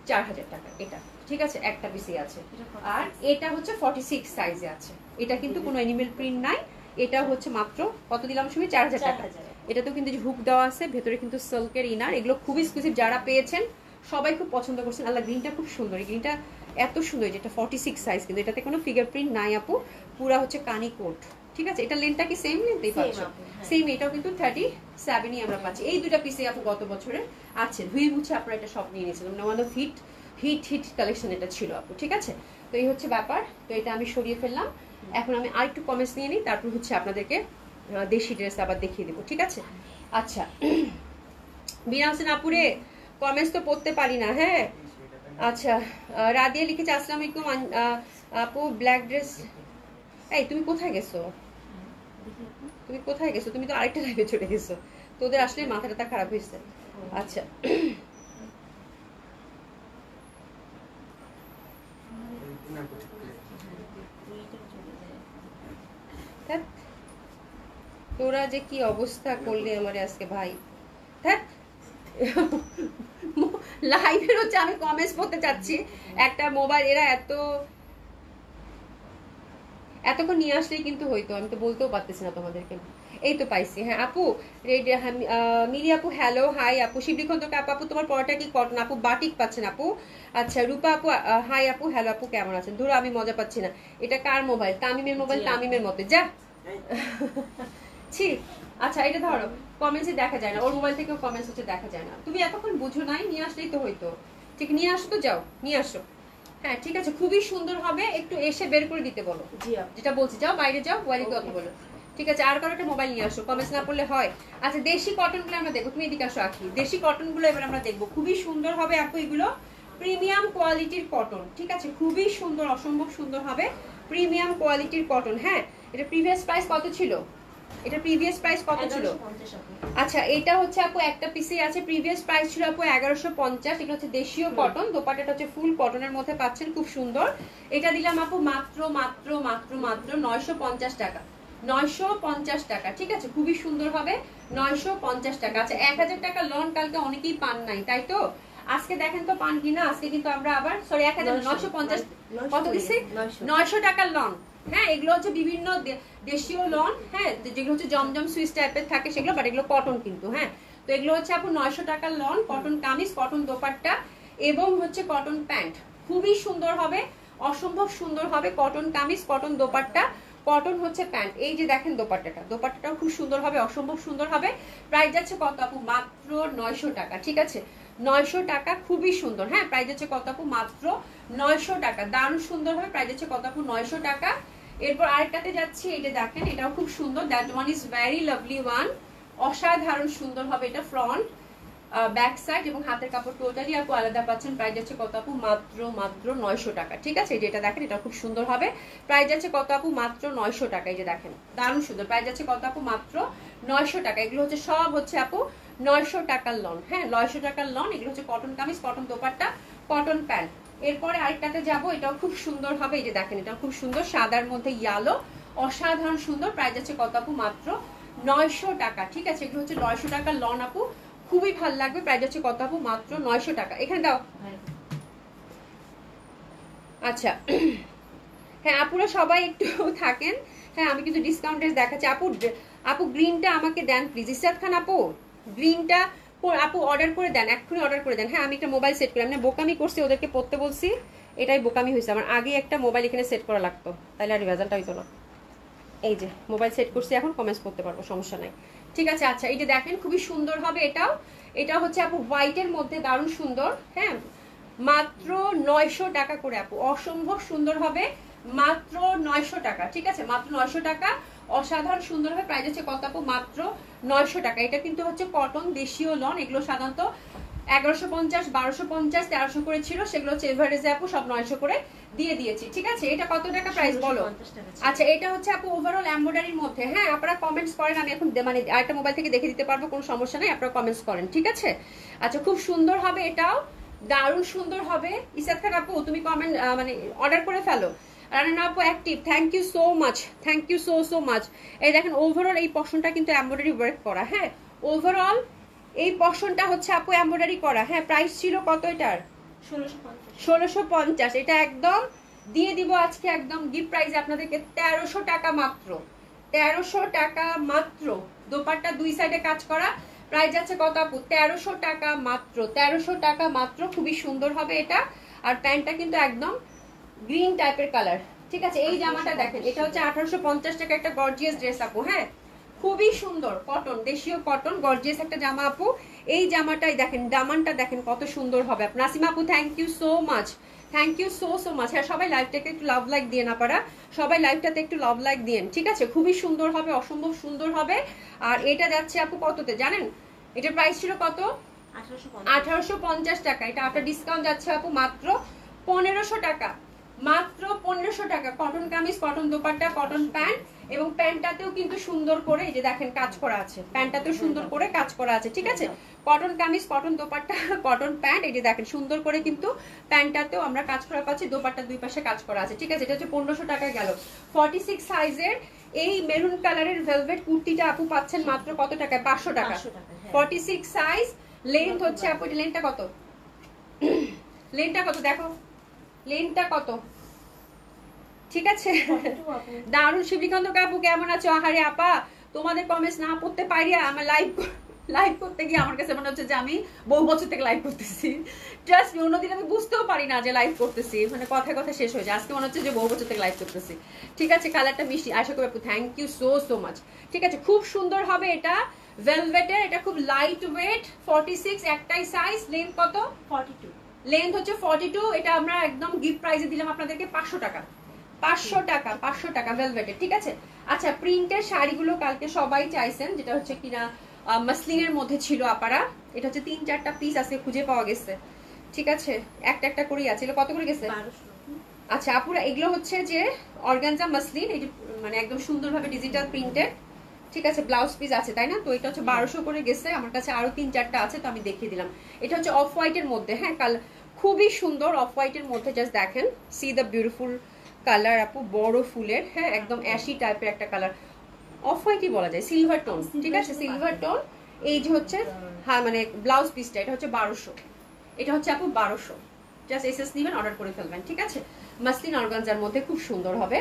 4000 টাকা, এটা ঠিক আছে, একটা পিসি আছে। আর এটা হচ্ছে 46 সাইজে আছে, এটা কিন্তু কোনো অ্যানিমেল প্রিন্ট নাই, এটা হচ্ছে মাত্র কত দিলাম শুনি 4000 টাকা। এটাতেও কিন্তু হুক দেওয়া আছে, ভেতরে কিন্তু সিল্কের ইনার, এগুলো খুবই এক্সক্লুসিভ, যারা পেয়েছেন সবাই খুব পছন্দ করছেন। আল্লাহ গ্রিনটা খুব সুন্দর, এই গ্রিনটা এত সুন্দর, যেটা 46 সাইজ, কিন্তু এটাতে কোনো ফিগার প্রিন্ট নাই আপু, পুরা হচ্ছে কানি কোট, ঠিক আছে। এটা লেন্থটা কি সেম লেন্থই পাচ্ছ, সেম, এটাও কিন্তু 37ই আমরা পাচ্ছি। এই দুটা পিসে আপু গত বছরের আছে, ধুয়ে মুছে আপনারা এটা সব নিয়ে নিয়েছিলাম, আমাদের হিট হিট হিট কালেকশন এটা ছিল আপু, ঠিক আছে। তো এই হচ্ছে ব্যাপার, তো এটা আমি সরিয়ে ফেললাম। এখন আমি আরেকটু কমেন্টস নিয়ে নিই, তারপর হচ্ছে আপনাদেরকে দেশি ড্রেস আবার দেখিয়ে দেবো, ঠিক আছে। আচ্ছা বিনা হোসেন আপুরে কমেন্টস তো পড়তে পারি না, হ্যাঁ। আচ্ছা রাদিয়া লিখেছে আসসালামু আলাইকুম আপু ব্ল্যাক ড্রেস, এই তুমি কোথায় গেছো, তুমি কোথায় গেছো, তুমি তো আরেকটা লাইভে চলে গেছো, তোদের আসলে মাথাটা খারাপ হয়েছে। আচ্ছা তোরা যে কি অবস্থা করলি আমারে আজকে ভাই, হ্যাঁ লাইভের হচ্ছে আমি কমেন্টস পড়তে চাচ্ছি, একটা মোবাইল এরা এতক্ষণ নিয়ে আসলেই কিন্তু হইতো, আমি তো বলতেও পারতেছি না তোমাদেরকে। এই তো পাইছি, হ্যাঁ আপু রেডি, মিলি আপু হ্যালো হাই আপু, শিবলি খন্দক আপু, আপু তোমার পরোটা কি কটন আপু, বাটিক পাচ্ছেন আপু। আচ্ছা রূপা আপু হাই আপু, হ্যালো আপু কেমন আছেন। ধরো আমি মজা পাচ্ছি না, এটা কার মোবাইল? তামিমের মোবাইল, তামিমের মতে যা ছি। আচ্ছা এটা ধরো কমেন্টসে দেখা যায় না, ওর মোবাইল থেকেও কমেন্টস হচ্ছে দেখা যায় না। তুমি এতক্ষণ বুঝো নাই, নিয়ে আসলেই তো হইতো। ঠিক নিয়ে আসো, তো যাও নিয়ে আসো। হ্যাঁ ঠিক আছে, খুবই সুন্দর হবে, একটু এসে বের করে দিতে বলো। যেটা বলছি যাও বাইরে যাও, ওয়ালিকে কথা বলো। ঠিক আছে, আর কারো একটা মোবাইল নিয়ে আসো, কমেন্টস না পড়লে হয়। আচ্ছা দেশি কটন গুলো আমরা দেখবো, তুমি এদিকে আসো আঁকি। দেশি কটন গুলো এবার আমরা দেখবো, খুবই সুন্দর হবে আপু এগুলো, প্রিমিয়াম কোয়ালিটির কটন। ঠিক আছে, খুবই সুন্দর, অসম্ভব সুন্দর হবে, প্রিমিয়াম কোয়ালিটির কটন। হ্যাঁ এটা প্রিভিয়াস প্রাইস কত ছিল? এটা প্রিভিয়াস প্রাইস কত ছিল? আচ্ছা এটা হচ্ছে আপু একটা পিসে আছে, প্রিভিয়াস প্রাইস ছিল আপু 1150। এটা হচ্ছে দেশীয় কটন, দোপাট্টাটা হচ্ছে ফুল কটনের মধ্যে পাচ্ছেন, খুব সুন্দর। এটা দিলাম আপু মাত্র মাত্র মাত্র মাত্র 950 টাকা, 950 টাকা। ঠিক আছে, খুবই সুন্দর হবে, 950 টাকা। আচ্ছা 1000 টাকা লন কালকে অনেকেই পান নাই, তাই তো? আজকে দেখেন তো পান কিনা। আজকে কিন্তু আমরা আবার সরি 950 কত দিছি, 900 টাকার লন। হ্যাঁ এগুলো হচ্ছে বিভিন্ন দেশীয় লন, হ্যাঁ যেগুলো হচ্ছে জমজম সুইস টাইপের থাকে সেগুলো, বাট এগুলো কটন কিন্তু। হ্যাঁ তো এগুলো হচ্ছে আপু 900 টাকার lawn, cotton kameez, cotton dupatta এবং হচ্ছে কটন প্যান্ট, খুবই সুন্দর হবে, অসম্ভব সুন্দর হবে। Cotton kameez, cotton dupatta, cotton হচ্ছে প্যান্ট। এই যে দেখেন দোপাট্টাটা, দোপাট্টাটাও খুব সুন্দর হবে, অসম্ভব সুন্দর হবে। প্রাইস যাচ্ছে কত আপু? মাত্র 900 টাকা। ঠিক আছে 900 টাকা, খুবই সুন্দর। হ্যাঁ প্রাইস যাচ্ছে কত আপু? মাত্র 900 টাকা, দারুণ সুন্দর হবে। প্রাইস যাচ্ছে কত আপু? 900 টাকা। এরপর আরেকটাতে যাচ্ছি, এটা দেখেন, এটাও খুব সুন্দর, that one is very lovely one, অসাধারণ সুন্দর হবে। এটা ফ্রন্ট, ব্যাক সাইড এবং হাতের কাপড় টোটালি আপু আলাদা পাচ্ছেন। প্রাইস যাচ্ছে কত আপু? মাত্র মাত্র 900 টাকা। ঠিক আছে যেটা দেখেন এটা খুব সুন্দর হবে, প্রাইস যাচ্ছে কত আপু? মাত্র 900 টাকা। এই যে দেখেন দারুণ সুন্দর, প্রাইস যাচ্ছে কত আপু? মাত্র 900 টাকা। এগুলো হচ্ছে সব হচ্ছে আপু 900 টাকার লন। হ্যাঁ 900 টাকার লন। এগুলো হচ্ছে cotton kameez, cotton dupatta, cotton pant. এরপরে আরেকটাতে যাব, এটাও খুব সুন্দর হবে। এই যে দেখেন এটাও খুব সুন্দর, সাদার মধ্যে ইয়ালো, অসাধারণ সুন্দর। প্রাইস যাচ্ছে কত আপু? মাত্র 900 টাকা। ঠিক আছে এগুলো হচ্ছে 900 টাকার লন আপু, খুবই ভালো লাগবে। প্রাইস হচ্ছে কত আপু? মাত্র 900 টাকা। এখানে দাও। আচ্ছা হ্যাঁ আপুরা সবাই একটু থাকেন। হ্যাঁ আমি কিন্তু ডিসকাউন্টে দেখাচ্ছি। আপু আপু গ্রিনটা আমাকে দেন প্লিজ, ইসরাত খান আপু গ্রিনটা আপু অর্ডার করে দেন, এক্ষুনি অর্ডার করে দেন। হ্যাঁ আমি একটা মোবাইল সেট করি, আমি বোকামি করছি, ওদেরকে পড়তে বলছি, এটাই বোকামি হয়েছে আমার। আগে একটা মোবাইল এখানে সেট করা লাগতো, তাহলে আর রেজাল্টটা হইতো না। এই যে মোবাইল সেট করছি, এখন কমেন্টস করতে পারবো, সমস্যা নাই। ঠিক আছে আচ্ছা এই যে দেখেন খুবই সুন্দর হবে এটাও। এটা হচ্ছে আপু হোয়াইটের মধ্যে, দারুণ সুন্দর। হ্যাঁ মাত্র 900 টাকা করে আপু, অসম্ভব সুন্দর হবে, মাত্র 900 টাকা। ঠিক আছে মাত্র 900 টাকা, অসাধারণ সুন্দর হবে। প্রাইস হচ্ছে কত আপু? মাত্র 900 টাকা। এটা কিন্তু হচ্ছে কটন দেশীয় লন, এগুলো সাধারণত 1150, 1250, 1300 করে ছিল, সেগুলো হচ্ছে এভারেজে আপু সব 900 করে দিয়ে দিয়েছি। ঠিক আছে এটা কত টাকা প্রাইস বলো? আচ্ছা এটা হচ্ছে আপু ওভারঅল এমব্রয়ডারির মধ্যে। হ্যাঁ আপনারা কমেন্টস করেন, আমি এখন মানে আরেকটা মোবাইল থেকে দেখে দিতে পারবো, কোনো সমস্যা নেই, আপনারা কমেন্টস করেন। ঠিক আছে আচ্ছা খুব সুন্দর হবে, এটাও দারুণ সুন্দর হবে। ইসাত খান আপু তুমি কমেন্ট মানে অর্ডার করে ফেলো। রানা আপু active, thank you so much, thank you so so much. এই দেখেন ওভারঅল এই পশনটা কিন্তু এমব্রয়ডারি ওয়ার্ক করা। হ্যাঁ ওভারঅল এই পশনটা হচ্ছে আপু এমব্রয়ডারি করা। হ্যাঁ প্রাইস ছিল কত এটার? 1650। এটা একদম দিয়ে দিব আজকে একদম গিফট প্রাইস আপনাদেরকে 1300 টাকা মাত্র, 1300 টাকা মাত্র। দোপাট্টা দুই সাইডে কাজ করা, প্রাইস যাচ্ছে কত আপু? 1300 টাকা মাত্র, 1300 টাকা মাত্র। খুবই সুন্দর হবে এটা, আর প্যান্টটা কিন্তু একদম গ্রিন টাইপের কালার। ঠিক আছে এই জামাটা দেখেন, এটা হচ্ছে 1850 টাকা, একটা গর্জিয়াস ড্রেস আপু। হ্যাঁ খুবই সুন্দর, কটন দেশীয় কটন, গর্জিয়াস একটা জামা আপু। এই জামাটাই দেখেন, দামানটা দেখেন কত সুন্দর হবে। নাসিমা আপু thank you so much, thank you so so much. হ্যাঁ সবাই লাইভটাকে একটু লাভ লাইক দিয়ে না পারা, সবাই লাইভটাতে একটু লাভ লাইক দিয়েন। ঠিক আছে খুবই সুন্দর হবে, অসম্ভব সুন্দর হবে। আর এটা যাচ্ছে আপু কততে জানেন? এটার প্রাইস ছিল কত? 1850 টাকা। এটা আপনার ডিসকাউন্ট যাচ্ছে আপু মাত্র 1500 টাকা, মাত্র 1500 টাকা। Cotton kameez, cotton dupatta, cotton pant, এবং প্যান্টটাতেও কিন্তু সুন্দর করে এই যে দেখেন কাজ করা আছে, প্যান্টটাতেও সুন্দর করে কাজ করা আছে, ঠিক আছে। Cotton kameez, cotton dupatta, cotton pant, এই যে দেখেন সুন্দর করে কিন্তু প্যান্টটাতেও আমরা কাজ করা পাচ্ছি, দোপাট্টার দুই পাশে কাজ করা আছে, ঠিক আছে। এটা হচ্ছে 1500 টাকায় গেল। 46 সাইজের এই মেরুন কালারের ভেলভেট কুর্তিটা আপু পাচ্ছেন মাত্র কত টাকায়? 500 টাকা। 46 সাইজ, লেন্থ হচ্ছে আপু, এটা লেন্থটা কত? লেন্থটা কত দেখো, লেন্থটা কত, ঠিক আছে। দারুন। শিবলিকান্ত কাপু কেমন আছো? আহারে আপা, তোমাদের কমেন্টস না পড়তে পারি আমার লাইভ করতে গিয়ে আমার কাছে মনে হচ্ছে যে আমি বহু বছর থেকে লাইভ করতেছি। ট্রাস্ট মি, অন্যদিন আমি বুঝতেও পারি না যে লাইভ করতেছি, মানে কথা কথা শেষ হয়ে যায়। আজকে মনে হচ্ছে যে বহু বছর থেকে লাইভ করতেছি, ঠিক আছে। কালারটা মিষ্টি। আশা করি আপু, থ্যাংক ইউ সো মাচ, ঠিক আছে। খুব সুন্দর হবে এটা, ভেলভেটের, এটা খুব লাইট ওয়েট। 46 একটাই সাইজ। লেন্থ কত? 42। লেন্থ হচ্ছে 42। এটা আমরা একদম গিফট প্রাইজে দিলাম আপনাদেরকে 500 টাকা। 500 টাকা, 500 টাকা ভেলভেটের, ঠিক আছে। আচ্ছা, প্রিন্টের শাড়িগুলো কালকে সবাই চাইছেন, যেটা হচ্ছে কিনা মাসলিনের মধ্যে ছিল আপারা। এটা হচ্ছে 3-4টা পিস আজকে খুঁজে পাওয়া গেছে, ঠিক আছে। একটা একটা করেই আছে। এগুলো কত করে গেছে? 1200। আচ্ছা আপুরা, এগুলো হচ্ছে যে অর্গানজা মাসলিন, এই যে মানে একদম সুন্দরভাবে ডিজিটাল প্রিন্টেড, ঠিক আছে। ব্লাউজ পিস আছে, তাই না? তো এটা হচ্ছে 1200 করে গেছে। আমার কাছে আরো 3-4টা আছে, তো আমি দেখিয়ে দিলাম। এটা হচ্ছে অফ হোয়াইটের মধ্যে, হ্যাঁ, খুবই সুন্দর অফ হোয়াইটের মধ্যে। জাস্ট দেখেন, সি দ্য বিউটিফুল কালার আপু, বড় ফুলের, হ্যাঁ, একদম অ্যাশি টাইপের একটা কালার, অফ হোয়াইটই বলা যায়, সিলভার টোন, ঠিক আছে, সিলভার টোন। এই যে হচ্ছে, হ্যাঁ, মানে ব্লাউজ পিসটা, এটা হচ্ছে 1200। এটা হচ্ছে আপু 1200। জাস্ট এসএস নিবেন, অর্ডার করে ফেলবেন, ঠিক আছে। মাসলিন অর্গানজার মধ্যে খুব সুন্দর হবে।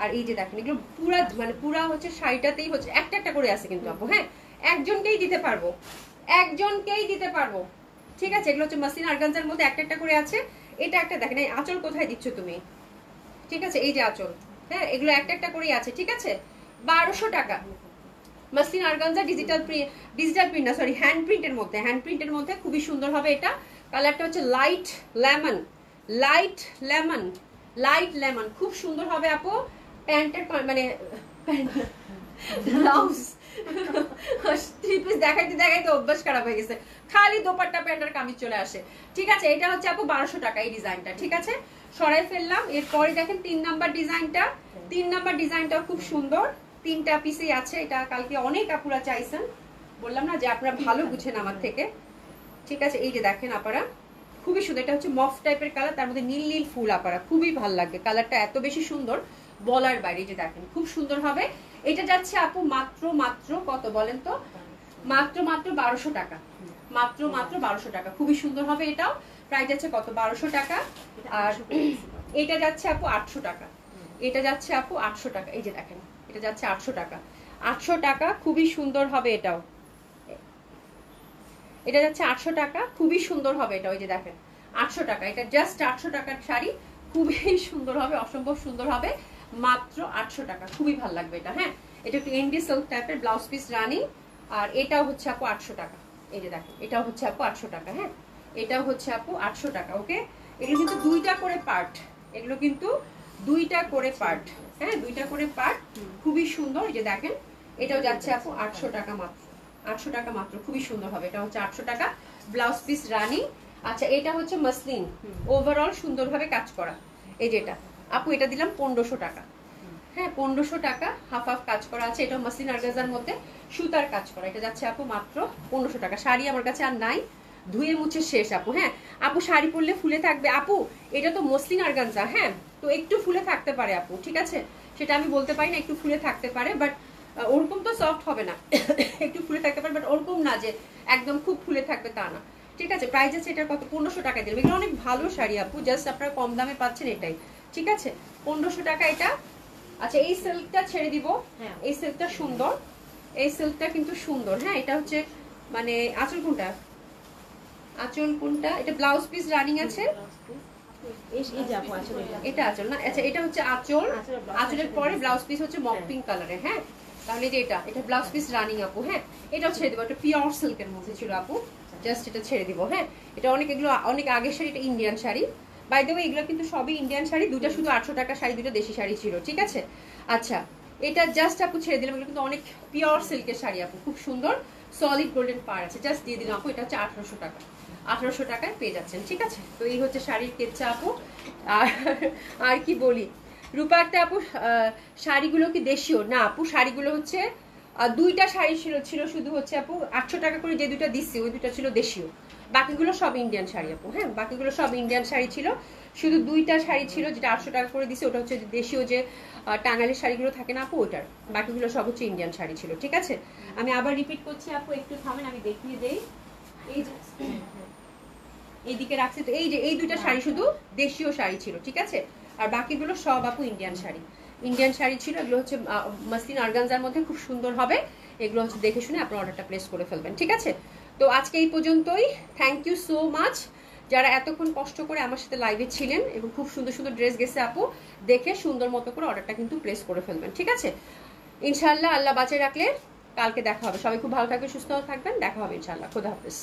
আর এই যে দেখেন, এগুলো পুরা মানে পুরা হচ্ছে শাড়িটাতেই হচ্ছে একটা একটা করে আছে কিন্তু আপু, হ্যাঁ, একজনকেই দিতে পারবো, একজনকেই দিতে পারবো, ঠিক আছে। এগুলো হচ্ছে মাসলিন অর্গানজার মধ্যে একটা একটা করে আছে। এটা একটা দেখেন, এই আঁচল কোথায় দিচ্ছ তুমি, ঠিক আছে, এই যে আঁচল, হ্যাঁ, এগুলো একটা একটা করেই আছে, ঠিক আছে। 1200 টাকা। মাসলিন অর্গানজা ডিজিটাল প্রিন্ট না, সরি, হ্যান্ড প্রিন্টের মধ্যে, হ্যান্ড প্রিন্টের মধ্যে খুবই সুন্দর হবে এটা। কালারটা হচ্ছে light lemon, light lemon, light lemon, খুব সুন্দর হবে আপু। প্যান্টের মানে ব্লাউজ, থ্রি পিস দেখাইতে দেখাইতে অভ্যাস খারাপ হয়ে গেছে, খালি দোপাট্টা প্যান্টের কামিজ চলে আসে, ঠিক আছে। এটা হচ্ছে আপু 1200 টাকা এই ডিজাইনটা, ঠিক আছে। সরাই ফেললাম। এরপরে দেখেন 3 নাম্বার ডিজাইনটা, 3 নাম্বার ডিজাইনটাও খুব সুন্দর। 3টা পিসই আছে। এটা কালকে অনেক আপুরা চাইছেন, বললাম না যে আপনারা ভালো বুঝেন আমার থেকে, ঠিক আছে। এই যে দেখেন আপনারা, খুবই সুন্দর। এটা হচ্ছে মফ টাইপের কালার, তার মধ্যে নীল নীল ফুল আপারা, খুবই ভালো লাগবে কালারটা, এত বেশি সুন্দর বলার বাইরে। যে দেখেন খুব সুন্দর হবে। এটা যাচ্ছে আপু মাত্র মাত্র কত বলেন তো? মাত্র মাত্র 1200 টাকা, মাত্র মাত্র 1200 টাকা। খুবই সুন্দর হবে এটাও। প্রাইস যাচ্ছে কত? 1200 টাকা। আর এটা যাচ্ছে আপু 800 টাকা, এটা যাচ্ছে আপু 800 টাকা। এই যে দেখেন, এটা যাচ্ছে 800 টাকা, 800 টাকা। খুবই সুন্দর হবে এটাও, এটা যাচ্ছে 800 টাকা, খুবই সুন্দর হবে এটা। ওই যে দেখেন 800 টাকা, এটা জাস্ট 800 টাকার শাড়ি, খুবই সুন্দর হবে, অসম্ভব সুন্দর হবে, মাত্র 800 টাকা। খুবই ভালো লাগবে এটা, হ্যাঁ। এটা একটু এন্ডি সিল্ক টাইপের, ব্লাউজ পিস রানিং। আর এটাও হচ্ছে আপু 800 টাকা। এই যে দেখেন, এটাও হচ্ছে আপু 800 টাকা, হ্যাঁ, এটাও হচ্ছে আপু 800 টাকা। ওকে, এগুলো কিন্তু 2টা করে পার্ট, এগুলো কিন্তু 2টা করে পার্ট, হ্যাঁ, 2টা করে পার্ট, খুবই সুন্দর। এই যে দেখেন, এটাও যাচ্ছে আপু 800 টাকা মাত্র, 800 টাকা মাত্র। খুবই সুন্দর হবে, এটা হচ্ছে 800 টাকা, ব্লাউজ পিস রানিং। আচ্ছা, এটা হচ্ছে মাসলিন, ওভারঅল সুন্দরভাবে কাজ করা। এই যেটা আপু, এটা দিলাম 1500 টাকা, হ্যাঁ, 1500 টাকা, হাফ হাফ কাজ করা আছে। এটা মাসলিন অর্গানজার মধ্যে সুতার কাজ করা। এটা যাচ্ছে আপু মাত্র 1500 টাকা। শাড়ি আমার কাছে আর নাই, ধুয়ে মুছে শেষ আপু, হ্যাঁ। আপু শাড়ি পরলে ফুলে থাকবে আপু, এটা তো মসলিন অর্গানজা, হ্যাঁ, তো একটু ফুলে থাকতে পারে আপু, ঠিক আছে, সেটা আমি বলতে পারি না, একটু ফুলে থাকতে পারে, বাট ওরকম তো সফট হবে না, একটু ফুলে থাকতে পারে, বাট ওরকম না যে একদম খুব ফুলে থাকবে তা না, ঠিক আছে। প্রাইস আছে এটার কত? 1500 টাকা দিলাম। এগুলো অনেক ভালো শাড়ি আপু, জাস্ট আপনারা কম দামে পাচ্ছেন, এটাই, ঠিক আছে। 1500 টাকা এটা। আচ্ছা, এই সিল্কটা ছেড়ে দিব, এই সিল্কটা সুন্দর, এই সিল্কটা কিন্তু সুন্দর, হ্যাঁ। এটা হচ্ছে মানে আঁচল কোনটা, আঁচল কোনটা? এটা ব্লাউজ পিস রানিং আছে, এটা আঁচল না? আচ্ছা, এটা হচ্ছে আঁচল, আঁচলের পরে ব্লাউজ পিস হচ্ছে মক পিঙ্ক কালারের, হ্যাঁ। তাহলে যে এটা ব্লাউজ পিস রানিং আপু, হ্যাঁ, এটাও ছেড়ে দিব। এটা পিওর সিল্কের মধ্যে ছিল আপু, জাস্ট এটা ছেড়ে দিব, হ্যাঁ। এটা এগুলো অনেক আগের শাড়ি, এটা Indian sari, by the way এগুলো কিন্তু সবই ইন্ডিয়ান শাড়ি। 2টা শুধু 800 টাকা শাড়ি, 2টা দেশি শাড়ি ছিল, ঠিক আছে। আচ্ছা, এটা জাস্ট আপু ছেড়ে দিলাম। এগুলো কিন্তু অনেক পিওর সিল্কের শাড়ি আপু, খুব সুন্দর সলিড গোল্ডেন পার আছে, জাস্ট দিয়ে দিলাম আপু। এটা হচ্ছে 1800 টাকা, 1800 টাকায় পেয়ে যাচ্ছেন, ঠিক আছে? তো এই হচ্ছে শাড়ির কেচ্ছা আপু। আর কি বলি, রূপার্তে আপু শাড়িগুলো কি দেশীয়? না আপু, শাড়িগুলো হচ্ছে দুইটা শাড়ি ছিল শুধু হচ্ছে আপু 800 টাকা করে, যে দুইটা দিচ্ছি ওই দুইটা ছিল দেশীয়, বাকিগুলো সব ইন্ডিয়ান শাড়ি আপু। হ্যাঁ, বাকিগুলো সব ইন্ডিয়ান শাড়ি ছিল, শুধু দুইটা শাড়ি ছিল যেটা 800 টাকা করে দিছি, ওটা হচ্ছে দেশীয় যে টাঙ্গাইলের শাড়িগুলো থাকে না আপু, ওটার। বাকিগুলো সব হচ্ছে ইন্ডিয়ান শাড়ি ছিল, ঠিক আছে? আমি আবার রিপিট করছি আপু, একটু থামেন আমি দেখিয়ে দেই। এই যে এইদিকে রাখছি, তো এই যে এই দুইটা শাড়ি শুধু দেশীয় শাড়ি ছিল, ঠিক আছে? আর বাকিগুলো সব আপু ইন্ডিয়ান শাড়ি, ইন্ডিয়ান শাড়ি ছিল। এগুলো হচ্ছে মাসলিন অর্গানজার মধ্যে খুব সুন্দর হবে। এগুলো হচ্ছে দেখে শুনে আপনার অর্ডারটা প্লেস করে ফেলবেন, ঠিক আছে? তো আজকে এই পর্যন্তই। থ্যাংক ইউ সো মাচ যারা এতক্ষণ কষ্ট করে আমার সাথে লাইভে ছিলেন, এবং খুব সুন্দর সুন্দর ড্রেস গেছে আপু, দেখে সুন্দর মতো করে অর্ডারটা কিন্তু প্লেস করে ফেলবেন, ঠিক আছে? ইনশাআল্লাহ আল্লাহ বাঁচিয়ে রাখলে কালকে দেখা হবে। সবাই খুব ভালো থাকবেন, সুস্থ থাকবেন, দেখা হবে ইনশাআল্লাহ। খোদা হাফেজ।